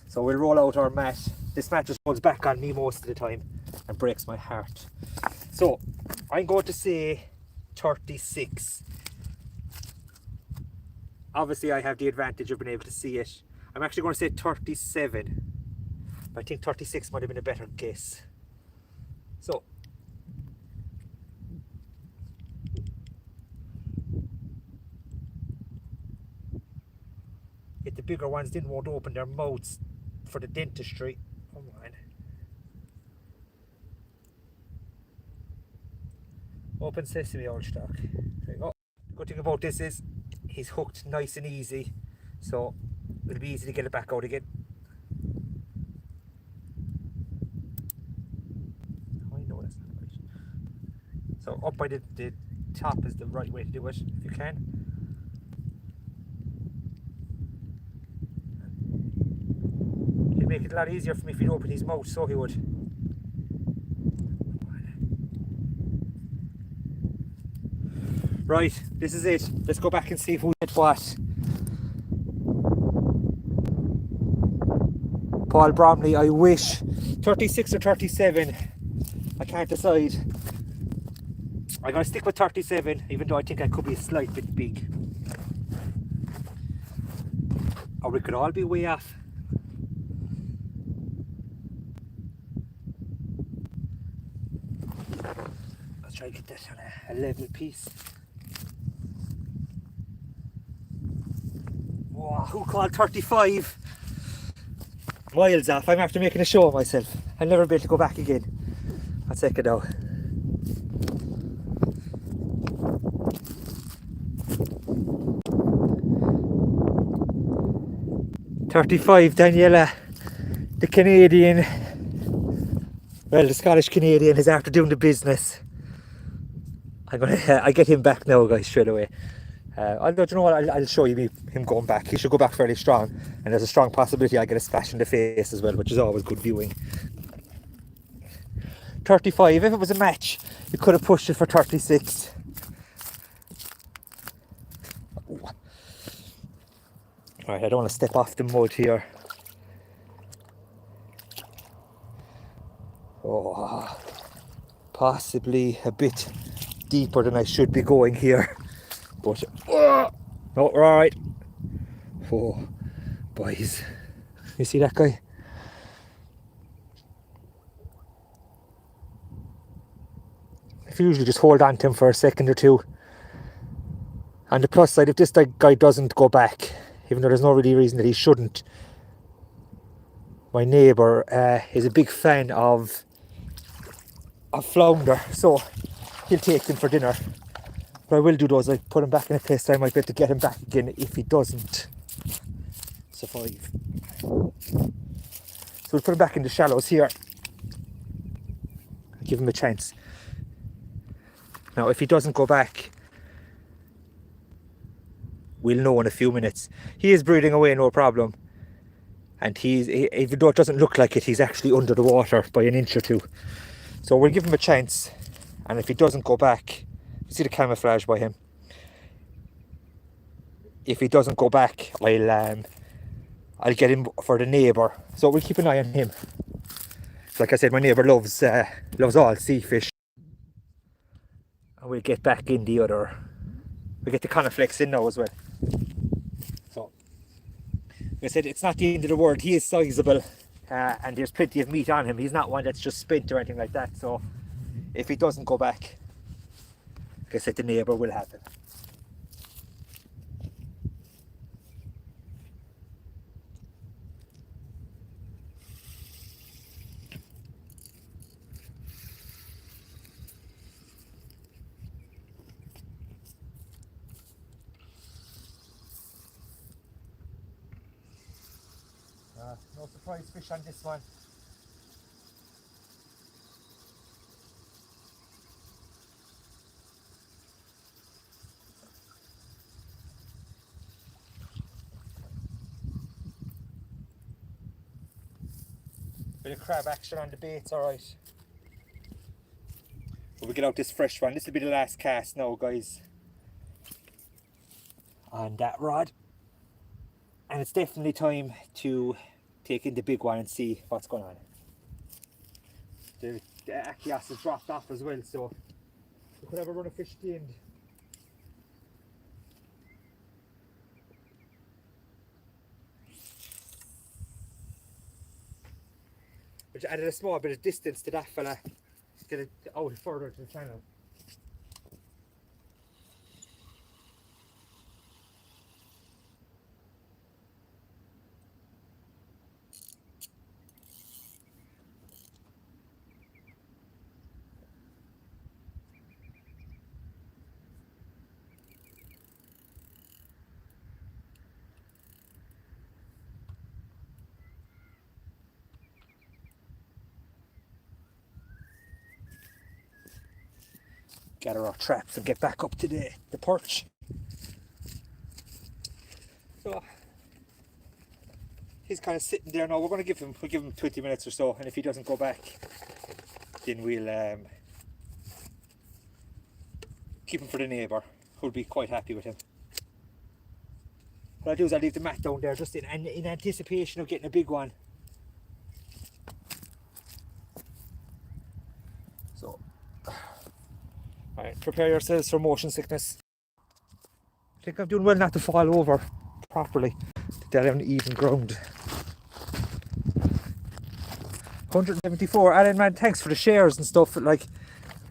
So we'll roll out our mat. This mat just rolls back on me most of the time and breaks my heart. So I'm going to say 36. Obviously I have the advantage of being able to see it. I'm actually going to say 37. But I think 36 might have been a better guess. So if the bigger ones didn't want to open their mouths for the dentistry. Come on. Open sesame, old stock. There you go. The good thing about this is he's hooked nice and easy, so it'll be easy to get it back out again. Oh, I know that's not right. So up by the top is the right way to do it, if you can. It'd make it a lot easier for me if he'd open his mouth, so he would. Right, this is it. Let's go back and see who did what. Paul Bromley, I wish. 36 or 37. I can't decide. I'm going to stick with 37, even though I think I could be a slight bit big. Or we could all be way off. Let's try to get this on a level piece. Whoa, who called 35? Miles off. I'm after making a show of myself. I'll never be able to go back again. I'll take it out. $35, Daniela, the Canadian, well, the Scottish Canadian is after doing the business. I get him back now, guys, straight away. I don't know what, I'll show you him going back. He should go back fairly strong, and there's a strong possibility I get a splash in the face as well, which is always good viewing. 35, if it was a match, you could have pushed it for 36. Alright, I don't want to step off the mud here. Oh, possibly a bit deeper than I should be going here. But, no, we're alright. Oh, boys. You see that guy? If you usually just hold on to him for a second or two. On the plus side, if this guy doesn't go back, even though there's no really reason that he shouldn't, my neighbour is a big fan of flounder, so he'll take them for dinner. What I will do though is I put him back in a place that I might be able to get him back again if he doesn't survive. So we'll put him back in the shallows here. Give him a chance. Now if he doesn't go back, we'll know in a few minutes. He is breathing away, no problem. and even though it doesn't look like it, he's actually under the water by an inch or two. So we'll give him a chance, and if he doesn't go back, see the camouflage by him. If he doesn't go back, I'll get him for the neighbour. So we'll keep an eye on him. Like I said, my neighbour loves all sea fish. And we'll get back in the other. We'll get the Coniflex in now as well. So, like I said, it's not the end of the world. He is sizable, and there's plenty of meat on him. He's not one that's just spent or anything like that. So, if he doesn't go back, like I said, the neighbour will have him. No surprise fish on this one. Bit of crab action on the baits, alright. But we get out this fresh one. This will be the last cast now, guys, on that rod. And it's definitely time to take in the big one and see what's going on. The Achios has dropped off as well, so we could have a run of fish at the end. Which added a small bit of distance to that fella, get it out further to the channel. Gather our traps and get back up to the perch. So he's kind of sitting there now. We'll give him 20 minutes or so, and if he doesn't go back, then we'll keep him for the neighbour, who'll be quite happy with him. What I'll do is I'll leave the mat down there just in anticipation of getting a big one. So, alright, prepare yourselves for motion sickness. I think I'm doing well not to fall over properly, to get on even ground. 174. Alan, man, thanks for the shares and stuff. Like,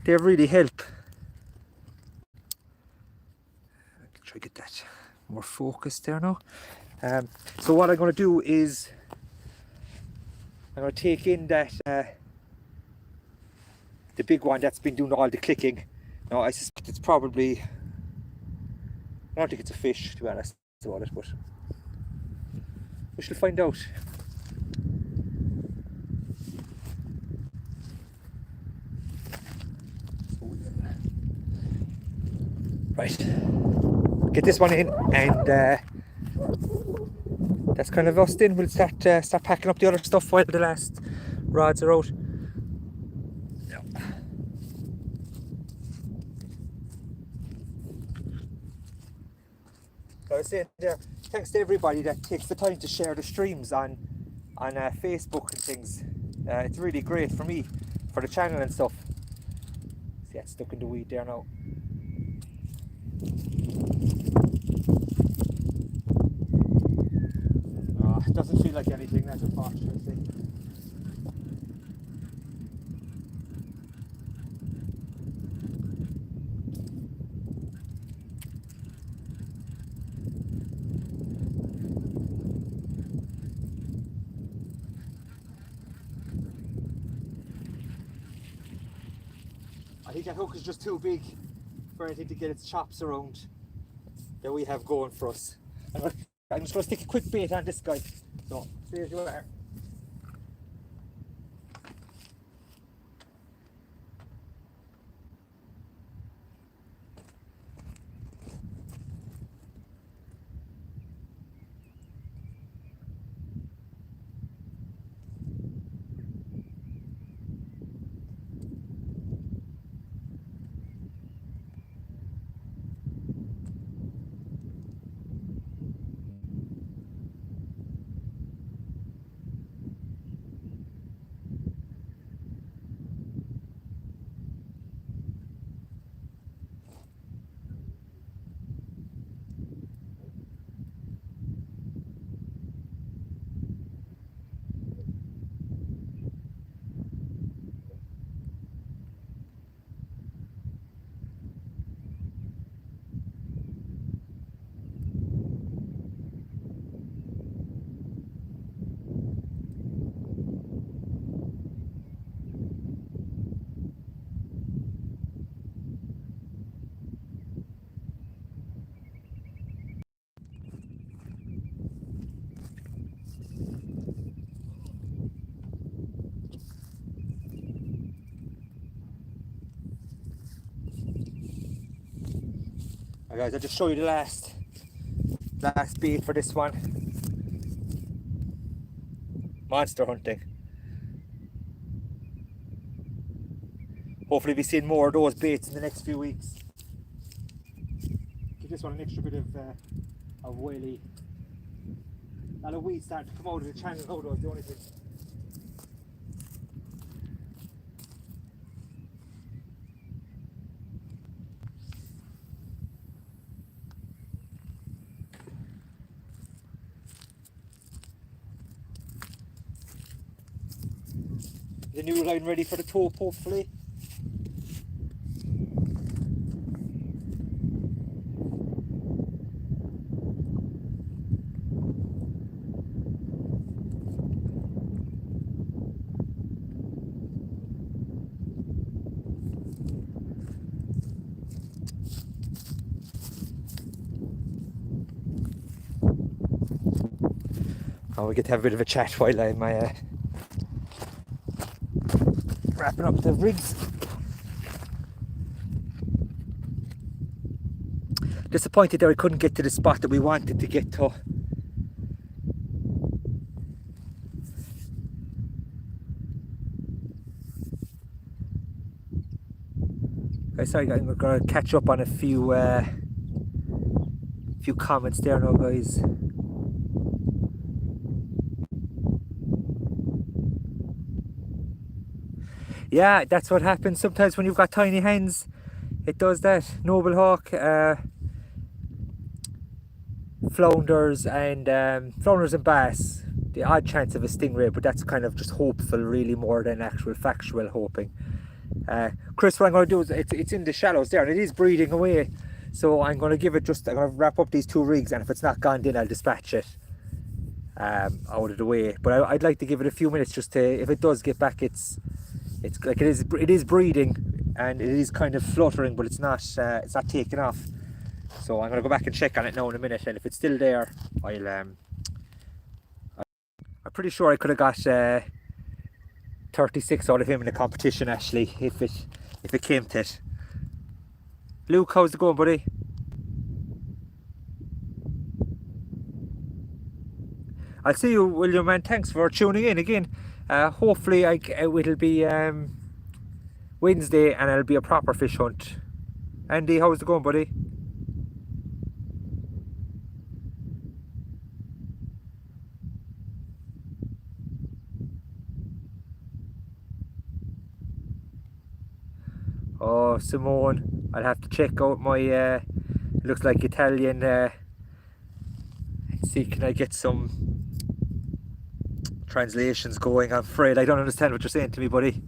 they really help. I can try to get that more focused there now. So what I'm going to do is I'm going to take in that the big one that's been doing all the clicking. Now I suspect it's probably, I don't think it's a fish, to be honest about it, but we shall find out. Right, get this one in, and that's kind of us then. We'll start packing up the other stuff while the last rods are out. Yeah. So I was saying there, thanks to everybody that takes the time to share the streams on Facebook and things. It's really great for me, for the channel and stuff. See, it's stuck in the weed there now. It doesn't feel like anything, that's unfortunately. I think that hook is just too big for anything to get its chops around that we have going for us. I'm just going to stick a quick bait on this guy. So, see as you are. Alright guys, I'll just show you the last bait for this one. Monster hunting. Hopefully we'll be seeing more of those baits in the next few weeks. Give this one an extra bit of whaley. A lot of weeds starting to come out of the channel now though, is the only thing. The new line ready for the top, hopefully. Oh, we get to have a bit of a chat while I'm wrapping up the rigs. Disappointed that I couldn't get to the spot that we wanted to get to. Okay, sorry guys, we're gonna catch up on a few comments there now guys. Yeah, that's what happens sometimes when you've got tiny hands. It does that. Noble hawk, flounders and bass. The odd chance of a stingray, but that's kind of just hopeful, really, more than actual factual hoping. Chris, what I'm going to do is it's in the shallows there, and it is breeding away. So I'm going to give it I'm going to wrap up these 2 rigs, and if it's not gone in, I'll dispatch it out of the way. But I'd like to give it a few minutes just to, if it does get back, it's like it is breeding and it is kind of fluttering, but it's not taking off. So I'm going to go back and check on it now in a minute, and if it's still there, I'm pretty sure I could have got 36 out of him in the competition actually, if it came to it. Luke, how's it going, buddy? I'll see you, William, man. Thanks for tuning in again. Hopefully it'll be Wednesday and it'll be a proper fish hunt. Andy, how's it going, buddy? Oh, Simone, I'll have to check out my looks like Italian see, can I get some translations going? I'm afraid I don't understand what you're saying to me, buddy.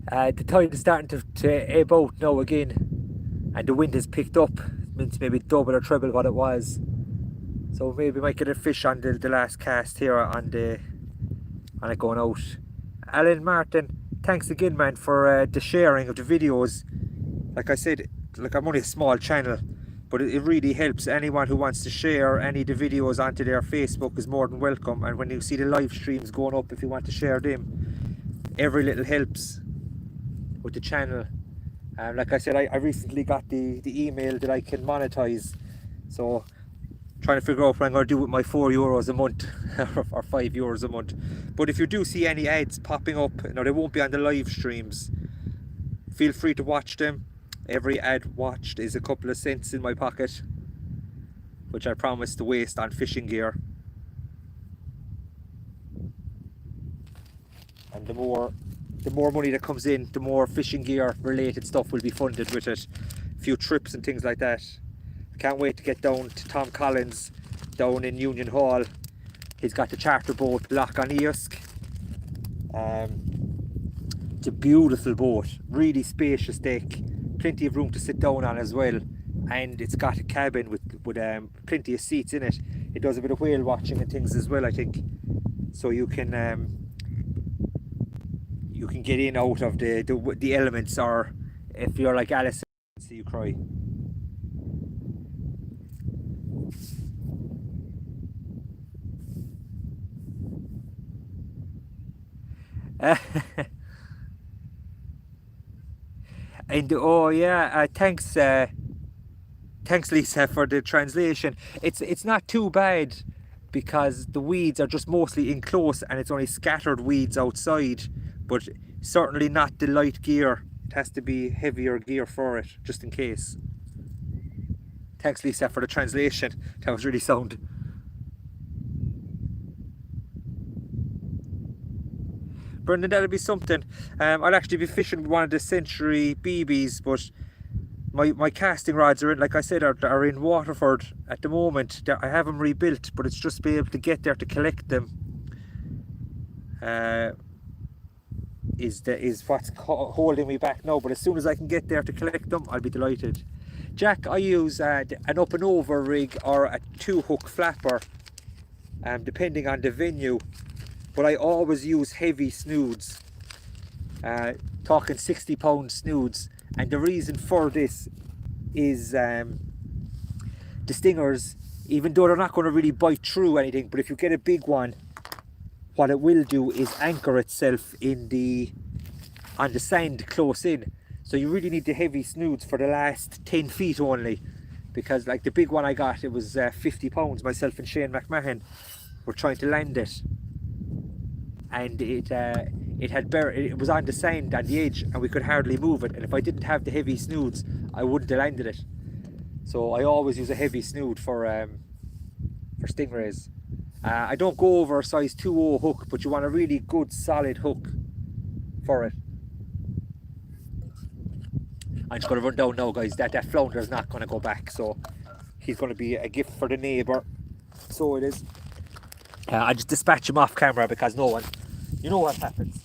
The tide is starting to ebb out now again, and the wind has picked up. It means maybe double or treble what it was. So maybe we might get a fish on the last cast here on it going out. Alan Martin, thanks again, man, for the sharing of the videos. Like I said, like, I'm only a small channel, but it really helps. Anyone who wants to share any of the videos onto their Facebook is more than welcome. And when you see the live streams going up, if you want to share them, every little helps with the channel. Like I said, I recently got the email that I can monetize, so trying to figure out what I'm going to do with my €4 a month or €5 a month. But if you do see any ads popping up, now they won't be on the live streams, feel free to watch them. Every ad watched is a couple of cents in my pocket, which I promise to waste on fishing gear. And the more money that comes in, the more fishing gear related stuff will be funded with it. A few trips and things like that. Can't wait to get down to Tom Collins down in Union Hall. He's got the charter boat Loch on Eosk. It's a beautiful boat, really spacious deck, plenty of room to sit down on as well, and it's got a cabin with plenty of seats in it. It does a bit of whale watching and things as well, I think, so you can get in out of the elements, or if you're like Alice, see you cry. And oh yeah, thanks Lisa for the translation. It's not too bad because the weeds are just mostly in close and it's only scattered weeds outside, but certainly not the light gear. It has to be heavier gear for it, just in case. Thanks Lisa for the translation. That was really sound. Brendan, that'll be something. I'll actually be fishing with one of the Century BBs, but my casting rods are in, like I said, are in Waterford at the moment. I have them rebuilt, but it's just to be able to get there to collect them is what's holding me back now. But as soon as I can get there to collect them, I'll be delighted. Jack, I use an up and over rig or a 2-hook flapper, depending on the venue. But I always use heavy snoods, talking 60-pound snoods. And the reason for this is the stingers, even though they're not going to really bite through anything, but if you get a big one, what it will do is anchor itself on the sand close in. So you really need the heavy snoods for the last 10 feet only, because like the big one I got, it was 50 pounds. Myself and Shane McMahon were trying to land it, and it was on the sand on the edge and we could hardly move it, and if I didn't have the heavy snoods I wouldn't have landed it. So I always use a heavy snood for stingrays. I don't go over a size 2.0 hook, but you want a really good solid hook for it. I'm just going to run down now, guys. That flounder is not going to go back, so he's going to be a gift for the neighbour. So it is. I just dispatch him off camera because no one, you know what happens.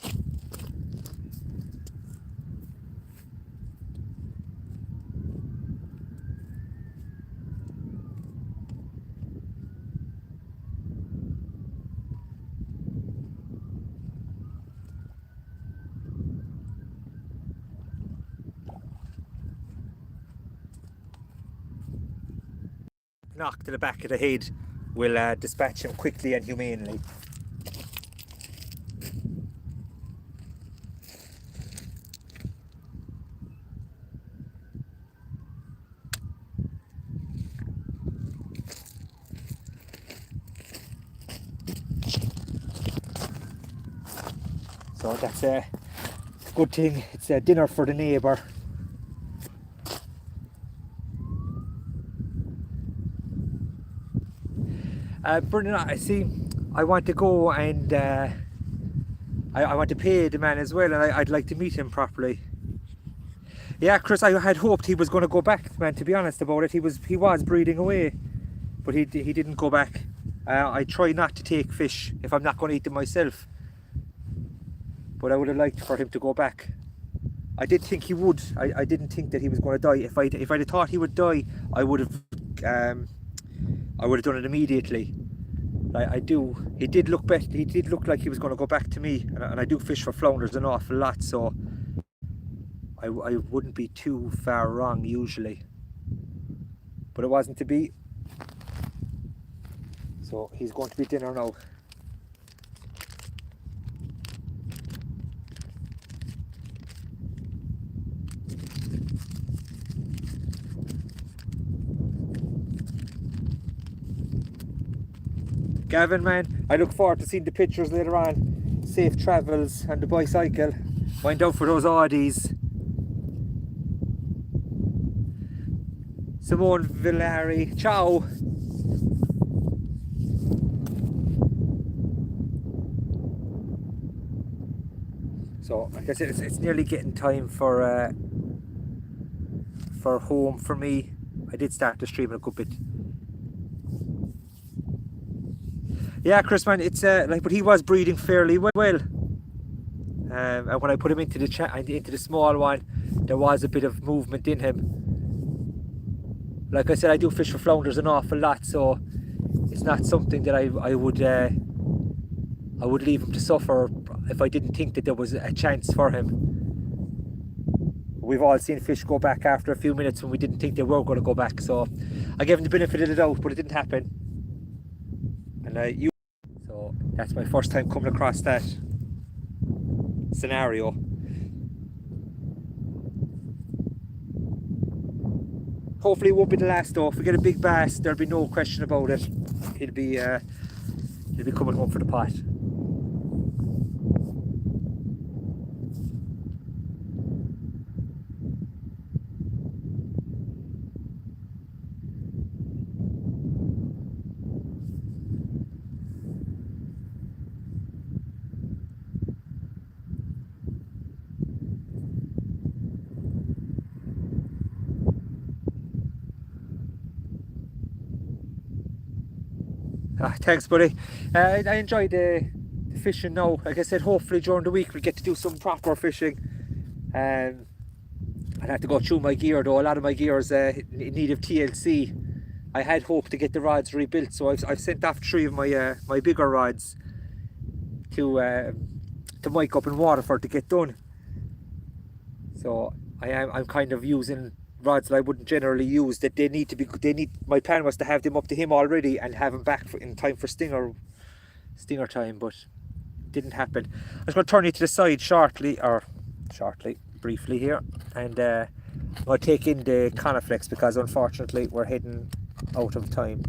Knock to the back of the head will dispatch him quickly and humanely. So that's a good thing. It's a dinner for the neighbour. Brendan, I see. I want to go and I want to pay the man as well, and I'd like to meet him properly. Yeah, Chris, I had hoped he was going to go back, man. To be honest about it, he was breeding away, but he didn't go back. I try not to take fish if I'm not going to eat them myself, but I would have liked for him to go back. I did think he would. I didn't think that he was going to die. If I'd have thought he would die, I would have done it immediately. I do. He did look better. He did look like he was going to go back to me, and I do fish for flounders an awful lot, so I wouldn't be too far wrong usually. But it wasn't to be. So he's going to be dinner now. Gavin, man, I look forward to seeing the pictures later on. Safe travels on the bicycle. Mind out for those Audis. Simone Villari, ciao. So, like I said, it's nearly getting time for home for me. I did start the stream a good bit. Yeah, Chris, man, it's but he was breeding fairly well. And when I put him into the small one, there was a bit of movement in him. Like I said, I do fish for flounders an awful lot, so it's not something that I would leave him to suffer if I didn't think that there was a chance for him. We've all seen fish go back after a few minutes when we didn't think they were going to go back, so I gave him the benefit of the doubt, but it didn't happen. And so that's my first time coming across that. scenario. Hopefully it won't be the last though. If we get a big bass, there'll be no question about it. He'll be coming home for the pot. Thanks, buddy. I enjoyed the fishing now. Like I said, hopefully during the week we'll get to do some proper fishing. I'd have to go through my gear though. A lot of my gear is in need of TLC. I had hoped to get the rods rebuilt, so I've sent off 3 of my my bigger rods to Mike up in Waterford to get done. So I'm kind of using rods that I wouldn't generally use. That they need. My plan was to have them up to him already and have him back in time for stinger time, but it didn't happen. I'm just going to turn you to the side briefly here, and I'll take in the Coniflex because unfortunately we're heading out of time.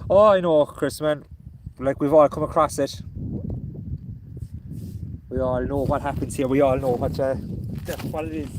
Oh, I know, Chris, man. Like, we've all come across it. We all know what happens here. We all know what it is.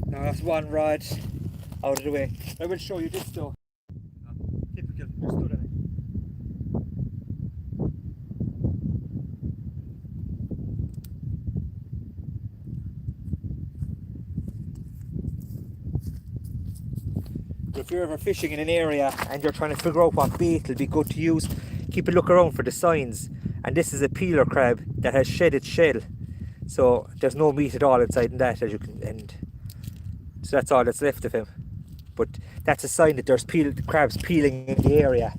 Now that's one rod out of the way. I will show you this though. Typical, just stood on it. If you're ever fishing in an area and you're trying to figure out what bait will be good to use, keep a look around for the signs. And this is a peeler crab that has shed its shell, so there's no meat at all inside in that, as you can, and so that's all that's left of him. But that's a sign that there's crabs peeling in the area.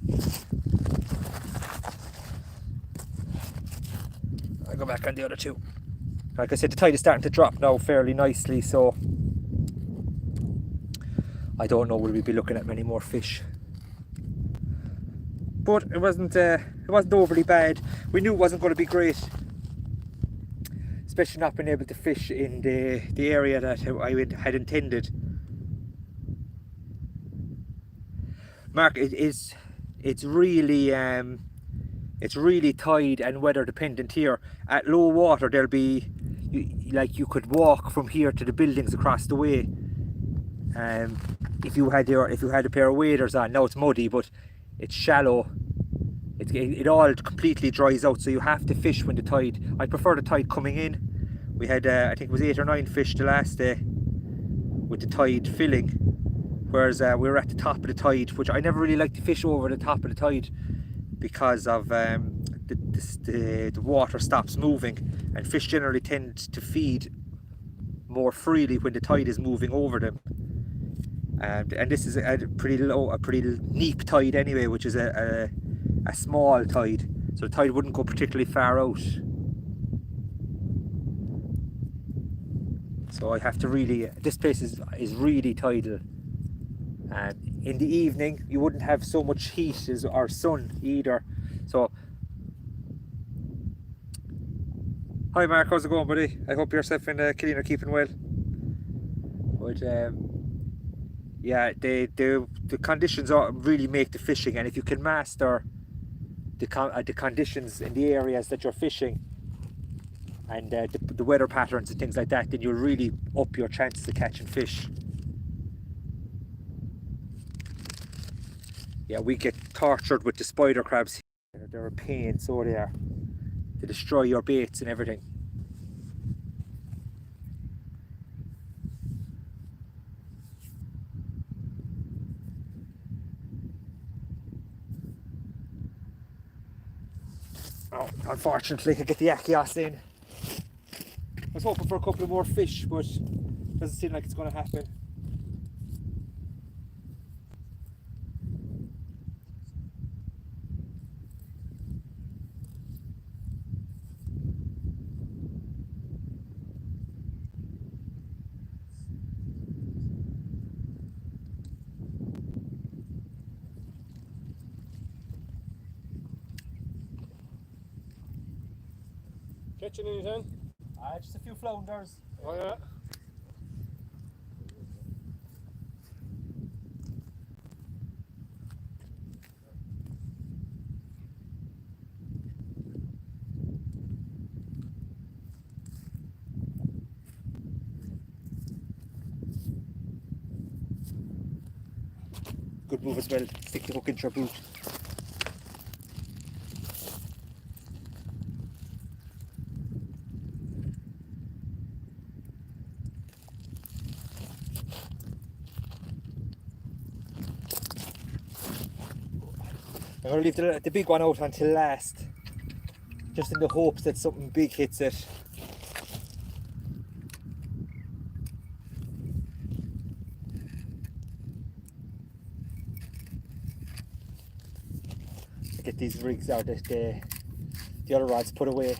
I'll go back on the other 2. Like I said, the tide is starting to drop now fairly nicely, so I don't know, will we be looking at many more fish. But it wasn't overly bad. We knew it wasn't going to be great, especially not being able to fish in the area that I had intended. Mark, it's really tide and weather dependent here. At low water, there'll be you could walk from here to the buildings across the way. If you had a pair of waders on. Now it's muddy, but it's shallow. It all completely dries out, so you have to fish when the tide. I prefer the tide coming in. We had I think it was 8 or 9 fish the last day with the tide filling, whereas we were at the top of the tide, which I never really like to fish over the top of the tide because of the water stops moving, and fish generally tend to feed more freely when the tide is moving over them. And this is a pretty neap tide anyway, which is a small tide, so the tide wouldn't go particularly far out. So I have to really, this place is really tidal. And in the evening you wouldn't have so much heat or sun either. So hi Mark, how's it going, buddy? I hope yourself and Killeen are keeping well. But yeah, the conditions really make the fishing, and if you can master the conditions in the areas that you're fishing and the weather patterns and things like that, then you'll really up your chances of catching fish. Yeah, we get tortured with the spider crabs. They're a pain, so they are. They destroy your baits and everything. Oh, unfortunately, I get the Akios in. I was hoping for a couple of more fish, but doesn't seem like it's going to happen. Catching anything? Just a few flounders. Oh yeah. Good move as well. Stick the hook into your boot. I'm going to leave the big one out until last, just in the hopes that something big hits it. Get these rigs out that the other rods put away.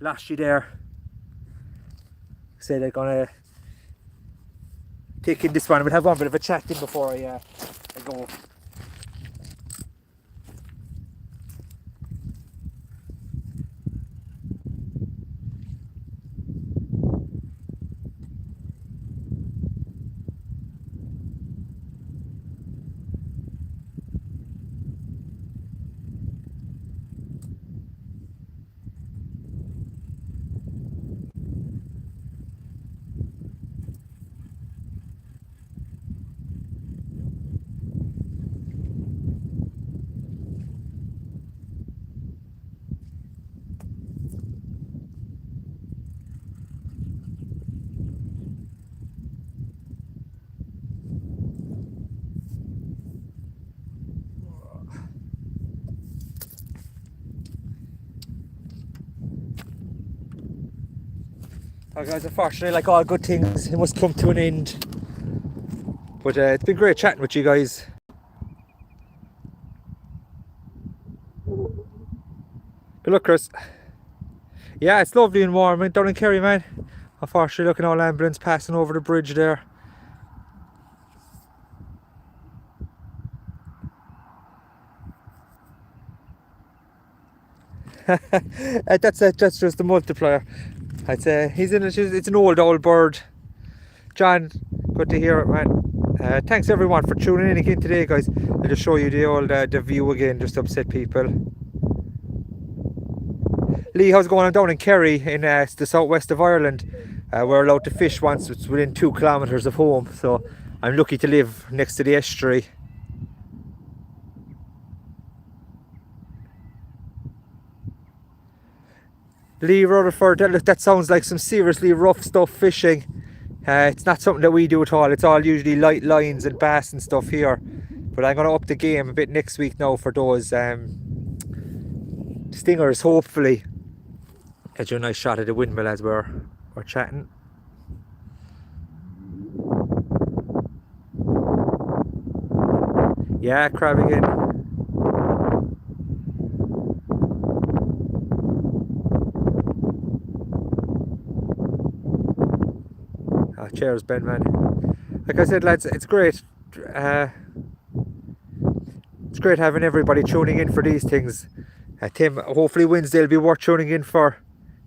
Lashy there. Say they're gonna take in this one. We'll have one bit of a chat in before I go. Oh guys, unfortunately, like all good things, it must come to an end. But it's been great chatting with you guys. Good luck, Chris. Yeah, it's lovely and warm down in Kerry, man. Unfortunately, looking at all ambulance passing over the bridge there. That's just the multiplier. I'd say it's an old bird. John, good to hear it, man. Thanks everyone for tuning in again today, guys. I'll just show you the view again, just to upset people. Lee, how's it going on down in Kerry in the southwest of Ireland? We're allowed to fish once it's within 2 kilometres of home, so I'm lucky to live next to the estuary. Lee Rutherford, that sounds like some seriously rough stuff fishing. It's not something that we do at all. It's all usually light lines and bass and stuff here. But I'm going to up the game a bit next week now for those stingers, hopefully. Get you a nice shot at the windmill as we're chatting. Yeah, crab again. Ah, cheers, Ben, man. Like I said, lads, it's great. It's great having everybody tuning in for these things. Tim, hopefully Wednesday will be worth tuning in for.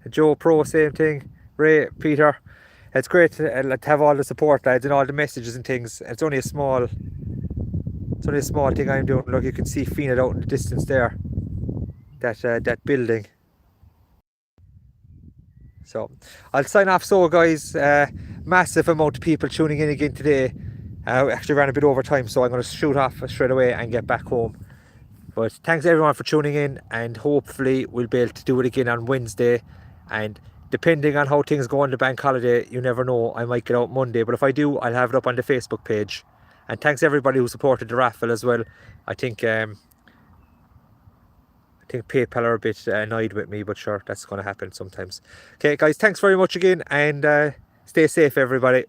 Joe Pro, same thing. Ray, Peter. It's great to have all the support, lads, and all the messages and things. It's only a small thing I'm doing. Look, you can see Phoenix out in the distance there. That building. So I'll sign off. So guys, massive amount of people tuning in again today. We actually ran a bit over time, so I'm going to shoot off straight away and get back home. But thanks everyone for tuning in, and hopefully we'll be able to do it again on Wednesday. And depending on how things go on the bank holiday, you never know, I might get out Monday. But if I do, I'll have it up on the Facebook page. And thanks everybody who supported the raffle as well. I think PayPal are a bit annoyed with me, but sure, that's going to happen sometimes. Okay guys, thanks very much again, and stay safe everybody.